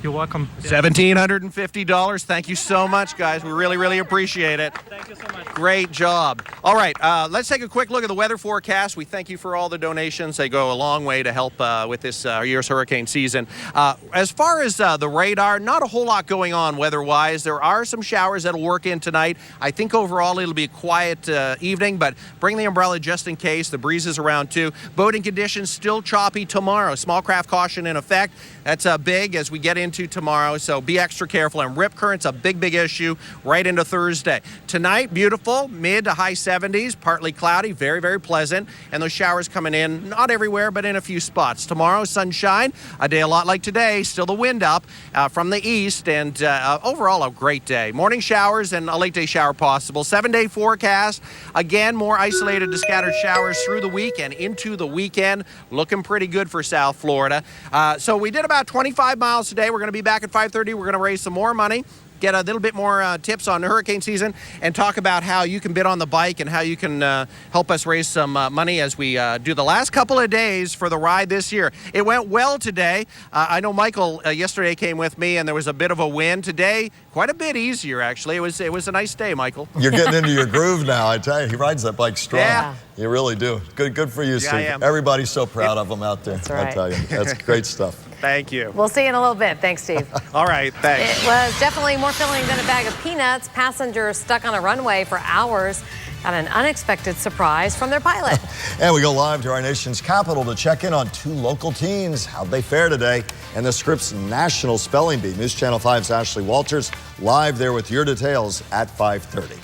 Speaker 6: You're welcome.
Speaker 23: $1,750. Thank you so much, guys. We really, really appreciate it.
Speaker 6: Thank you so much.
Speaker 23: Great job. All right, let's take a quick look at the weather forecast. We thank you for all the donations. They go a long way to help with this year's hurricane season. As far as the radar, not a whole lot going on weather-wise. There are some showers that'll work in tonight. I think overall it'll be a quiet evening, but bring the umbrella just in case. The breeze is around too. Boating conditions still choppy tomorrow. Small craft caution in effect. That's big as we get into tomorrow, so be extra careful. And rip current's a big issue right into Thursday. Tonight, beautiful, mid to high 70s, partly cloudy, very, very pleasant. And those showers coming in, not everywhere, but in a few spots. Tomorrow, sunshine, a day a lot like today, still the wind up from the east, and overall a great day. Morning showers and a late day shower possible. 7-day forecast, again, more isolated to scattered showers through the week and into the weekend. Looking pretty good for South Florida. So we did about 25 miles today. We're going to be back at 5:30. We're going to raise some more money, get a little bit more tips on hurricane season, and talk about how you can bid on the bike and how you can help us raise some money as we do the last couple of days for the ride this year. It went well today. I know Michael yesterday came with me, and there was a bit of a wind. Today, quite a bit easier, actually. It was a nice day, Michael.
Speaker 8: You're getting into your groove now, I tell you. He rides that bike strong.
Speaker 23: Yeah.
Speaker 8: You really do. Good for you, Steve.
Speaker 23: I am.
Speaker 8: Everybody's so proud of him out there.
Speaker 22: That's right.
Speaker 8: I tell you. That's great stuff.
Speaker 23: Thank you.
Speaker 22: We'll see you in a little bit. Thanks, Steve.
Speaker 23: All right, thanks.
Speaker 22: It was definitely more filling than a bag of peanuts. Passengers stuck on a runway for hours got an unexpected surprise from their pilot.
Speaker 8: And we go live to our nation's capital to check in on two local teens. How'd they fare today? And the Scripps National Spelling Bee. News Channel 5's Ashley Walters live there with your details at 5:30.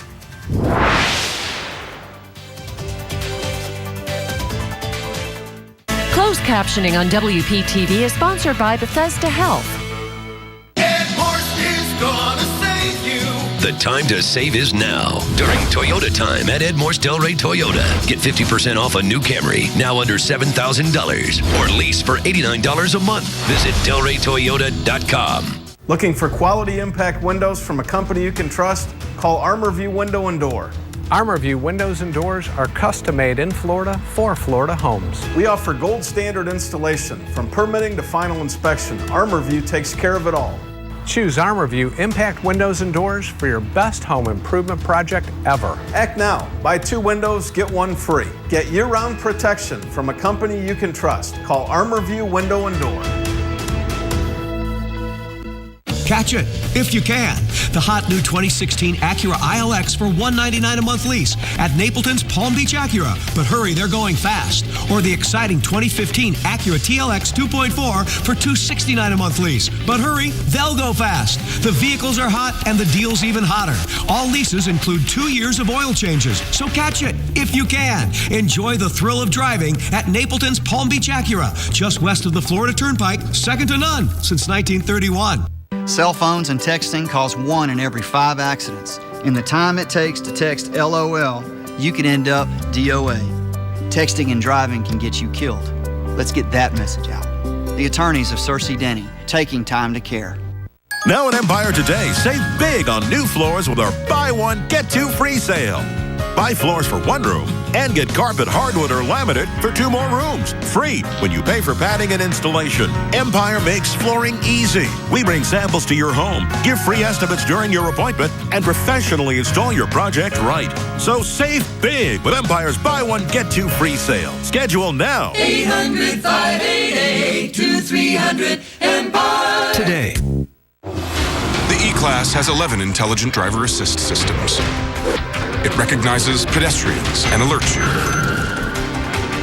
Speaker 31: Closed captioning on WPTV is sponsored by Bethesda Health.
Speaker 7: The time to save is now. During Toyota time at Ed Morse Delray Toyota. Get 50% off a new Camry, now under $7,000. Or lease for $89 a month. Visit DelrayToyota.com.
Speaker 28: Looking for quality impact windows from a company you can trust? Call ArmorView Window and Door.
Speaker 29: ArmorView windows and doors are custom made in Florida for Florida homes.
Speaker 28: We offer gold standard installation. From permitting to final inspection, ArmorView takes care of it all.
Speaker 29: Choose ArmorView Impact Windows and Doors for your best home improvement project ever.
Speaker 28: Act now. Buy 2 windows, get 1 free. Get year-round protection from a company you can trust. Call ArmorView Window and Door.
Speaker 9: Catch it if you can. The hot new 2016 Acura ILX for $199 a month lease at Napleton's Palm Beach Acura. But hurry, they're going fast. Or the exciting 2015 Acura TLX 2.4 for $269 a month lease. But hurry, they'll go fast. The vehicles are hot and the deal's even hotter. All leases include 2 years of oil changes. So catch it if you can. Enjoy the thrill of driving at Napleton's Palm Beach Acura, just west of the Florida Turnpike, second to none since 1931.
Speaker 10: Cell phones and texting cause 1 in every 5 accidents. In the time it takes to text LOL, you could end up DOA. Texting and driving can get you killed. Let's get that message out. The attorneys of Cersei Denny, taking time to care.
Speaker 11: Now at Empire Today, save big on new floors with our buy one, get 2 free sale. Buy floors for 1 room and get carpet, hardwood, or laminate for 2 more rooms. Free when you pay for padding and installation. Empire makes flooring easy. We bring samples to your home, give free estimates during your appointment, and professionally install your project right. So save big with Empire's buy one, get 2 free sale. Schedule now.
Speaker 12: 800-588-2300 Empire.
Speaker 13: Today. The E-Class has 11 intelligent driver assist systems. It recognizes pedestrians and alerts you.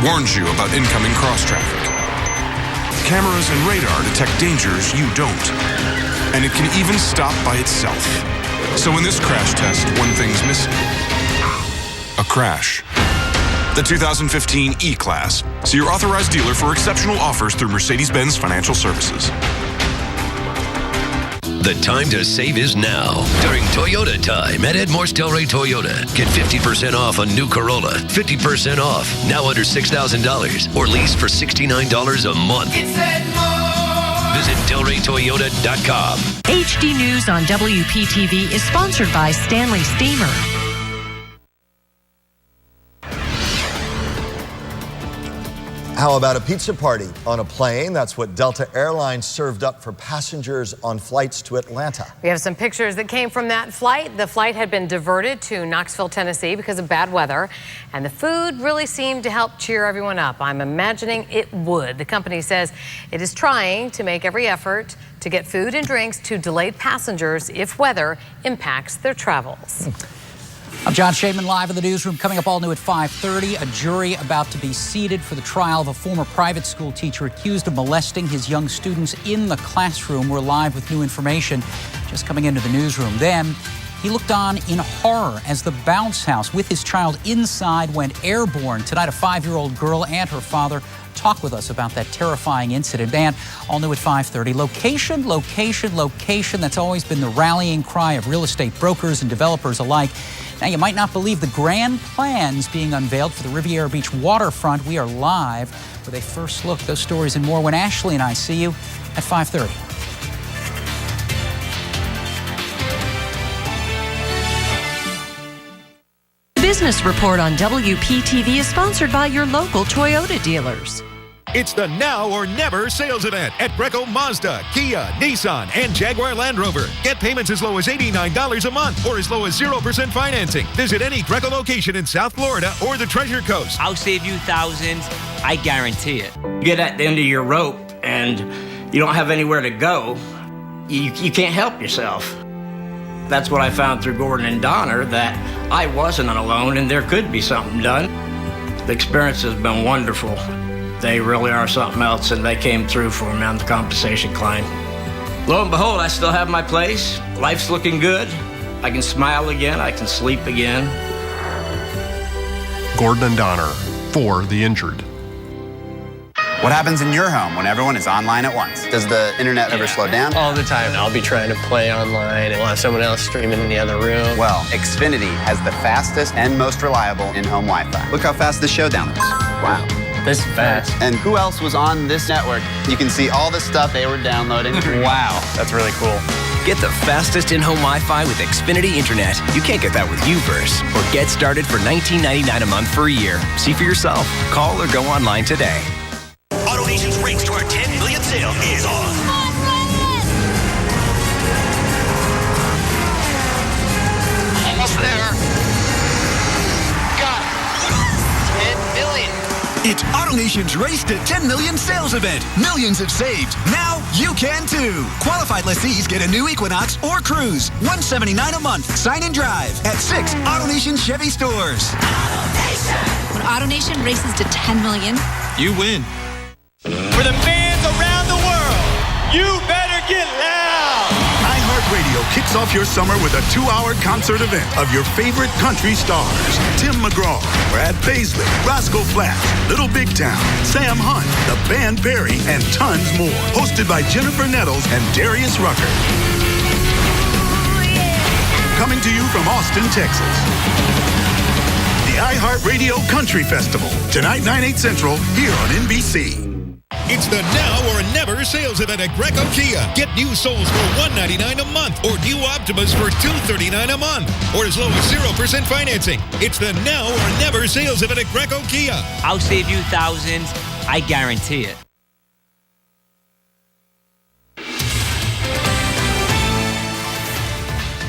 Speaker 13: Warns you about incoming cross-traffic. Cameras and radar detect dangers you don't. And it can even stop by itself. So in this crash test, one thing's missing. A crash. The 2015 E-Class. See your authorized dealer for exceptional offers through Mercedes-Benz Financial Services.
Speaker 7: The time to save is now. During Toyota time at Ed Morse Delray Toyota. Get 50% off a new Corolla. 50% off. Now under $6,000. Or lease for $69 a month. Visit DelrayToyota.com.
Speaker 31: HD News on WPTV is sponsored by Stanley Steamer.
Speaker 8: How about a pizza party on a plane? That's what Delta Airlines served up for passengers on flights to Atlanta.
Speaker 22: We have some pictures that came from that flight. The flight had been diverted to Knoxville, Tennessee because of bad weather, and the food really seemed to help cheer everyone up. I'm imagining it would. The company says it is trying to make every effort to get food and drinks to delayed passengers if weather impacts their travels.
Speaker 14: I'm John Shaman, live in the newsroom. Coming up all new at 5:30, a jury about to be seated for the trial of a former private school teacher accused of molesting his young students in the classroom. We're live with new information just coming into the newsroom. Then he looked on in horror as the bounce house with his child inside went airborne. Tonight, a 5-year-old girl and her father talk with us about that terrifying incident. And all new at 5:30. Location, location, location. That's always been the rallying cry of real estate brokers and developers alike. Now, you might not believe the grand plans being unveiled for the Riviera Beach waterfront. We are live with a first look. Those stories and more when Ashley and I see you at 5:30.
Speaker 31: Business Report on WPTV is sponsored by your local Toyota dealers.
Speaker 15: It's the now or never sales event at Greco Mazda, Kia, Nissan, and Jaguar Land Rover. Get payments as low as $89 a month or as low as 0% financing. Visit any Greco location in South Florida or the Treasure Coast.
Speaker 16: I'll save you thousands. I guarantee it. You get at the end of your rope and you don't have anywhere to go. You can't help yourself. That's what I found through Gordon and Donner, that I wasn't alone and there could be something done. The experience has been wonderful. They really are something else, and they came through for me on the compensation claim. Lo and behold, I still have my place. Life's looking good. I can smile again. I can sleep again.
Speaker 17: Gordon and Donner, for the injured.
Speaker 18: What happens in your home when everyone is online at once? Does the internet ever slow down?
Speaker 21: All the time. I'll be trying to play online and we'll have someone else streaming in the other room.
Speaker 18: Well, Xfinity has the fastest and most reliable in-home Wi-Fi. Look how fast this showdown is. Wow.
Speaker 21: This is fast.
Speaker 18: And who else was on this network? You can see all the stuff they were downloading.
Speaker 21: Wow. That's really cool.
Speaker 32: Get the fastest in-home Wi-Fi with Xfinity Internet. You can't get that with U-verse. Or get started for $19.99 a month for a year. See for yourself. Call or go online today.
Speaker 26: AutoNation's race to our 10 million sale is on.
Speaker 21: Almost there. Got it. 10 million.
Speaker 1: It's AutoNation's Race to 10 Million sales event. Millions have saved. Now you can too. Qualified lessees get a new Equinox or Cruise. $179 a month. Sign and drive at 6 AutoNation Chevy stores.
Speaker 2: When AutoNation races to 10 million,
Speaker 1: you win.
Speaker 3: For the fans around the world, you better get loud.
Speaker 4: iHeartRadio kicks off your summer with a 2-hour concert event of your favorite country stars. Tim McGraw, Brad Paisley, Roscoe Flash, Little Big Town, Sam Hunt, the band Perry, and tons more. Hosted by Jennifer Nettles and Darius Rucker. Coming to you from Austin, Texas. The iHeartRadio Country Festival. Tonight, 9/8 Central, here on NBC.
Speaker 15: It's the now or never sales event at Greco Kia. Get new Souls for $199 a month or new Optimas for $239 a month or as low as 0% financing. It's the now or never sales event at Greco Kia.
Speaker 16: I'll save you thousands. I guarantee it.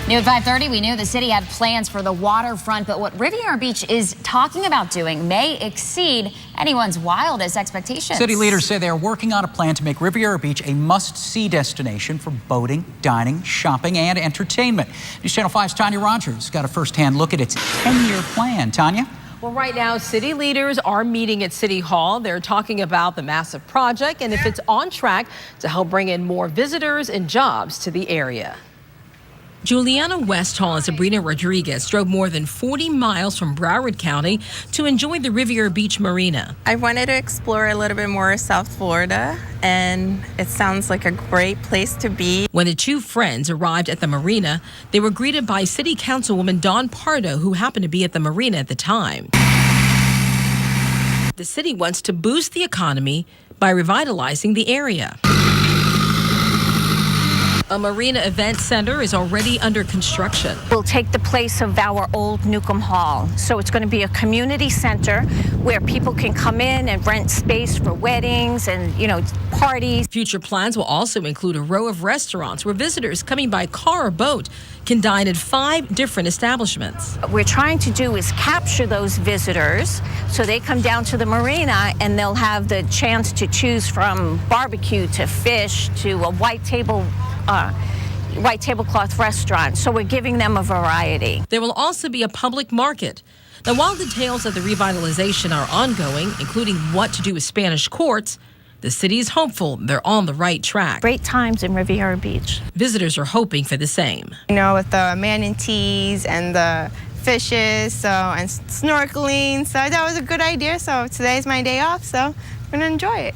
Speaker 5: New at 5:30, we knew the city had plans for the waterfront, but what Riviera Beach is talking about doing may exceed anyone's wildest expectations.
Speaker 14: City leaders say they're working on a plan to make Riviera Beach a must-see destination for boating, dining, shopping, and entertainment. News Channel 5's Tanya Rogers got a first-hand look at its 10-year plan. Tanya?
Speaker 6: Well, right now, city leaders are meeting at City Hall. They're talking about the massive project and if it's on track to help bring in more visitors and jobs to the area.
Speaker 19: Juliana Westhall and Sabrina Rodriguez drove more than 40 miles from Broward County to enjoy the Riviera Beach Marina.
Speaker 20: I wanted to explore a little bit more South Florida, and it sounds like a great place to be.
Speaker 19: When the two friends arrived at the marina, they were greeted by City Councilwoman Dawn Pardo, who happened to be at the marina at the time. The city wants to boost the economy by revitalizing the area. A marina event center is already under construction.
Speaker 24: We'll take the place of our old Newcomb Hall. So it's going to be a community center where people can come in and rent space for weddings and, parties.
Speaker 19: Future plans will also include a row of restaurants where visitors coming by car or boat can dine at 5 different establishments.
Speaker 24: What we're trying to do is capture those visitors so they come down to the marina and they'll have the chance to choose from barbecue to fish to a white tablecloth restaurant. So we're giving them a variety.
Speaker 19: There will also be a public market. Now, while details of the revitalization are ongoing, including what to do with Spanish courts, the city is hopeful they're on the right track.
Speaker 24: Great times in Riviera Beach.
Speaker 19: Visitors are hoping for the same.
Speaker 20: With the manatees and the fishes, and snorkeling. So that was a good idea. So today's my day off, so I'm going to enjoy it.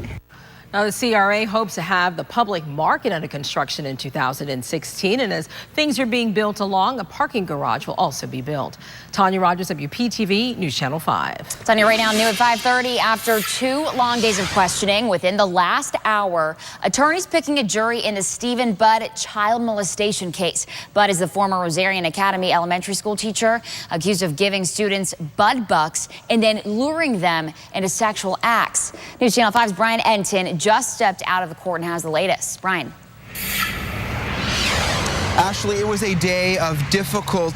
Speaker 6: Now, the CRA hopes to have the public market under construction in 2016. And as things are being built along, a parking garage will also be built. Tanya Rogers, WPTV, News Channel 5.
Speaker 5: Tanya, right now, new at 5:30. After 2 long days of questioning, within the last hour, attorneys picking a jury in the Stephen Budd child molestation case. Budd is the former Rosarian Academy elementary school teacher accused of giving students Bud Bucks and then luring them into sexual acts. News Channel 5's Brian Enton just stepped out of the court and has the latest. Brian.
Speaker 25: Ashley, it was a day of difficult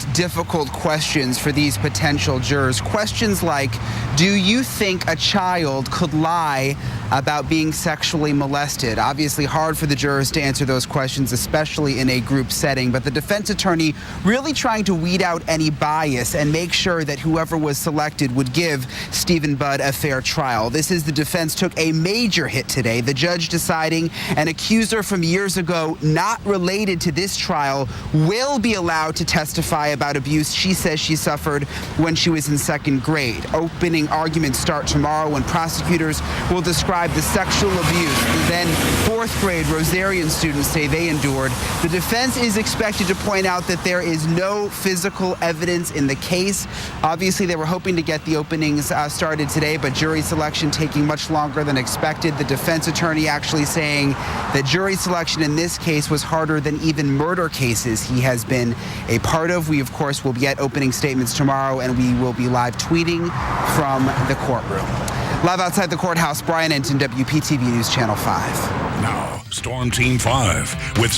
Speaker 25: questions for these potential jurors. Questions like, do you think a child could lie about being sexually molested? Obviously hard for the jurors to answer those questions, especially in a group setting, but the defense attorney really trying to weed out any bias and make sure that whoever was selected would give Stephen Budd a fair trial. This is the defense took a major hit today. The judge deciding an accuser from years ago not related to this trial will be allowed to testify about abuse she says she suffered when she was in 2nd grade. Opening arguments start tomorrow when prosecutors will describe the sexual abuse the then 4th grade Rosarian students say they endured. The defense is expected to point out that there is no physical evidence in the case. Obviously, they were hoping to get the openings started today, but jury selection taking much longer than expected. The defense attorney actually saying that jury selection in this case was harder than even murder cases he has been a part of. We, of course, will get opening statements tomorrow, and we will be live tweeting from the courtroom. Live outside the courthouse, Brian Enton, WPTV News Channel 5.
Speaker 11: Now, Storm Team 5 with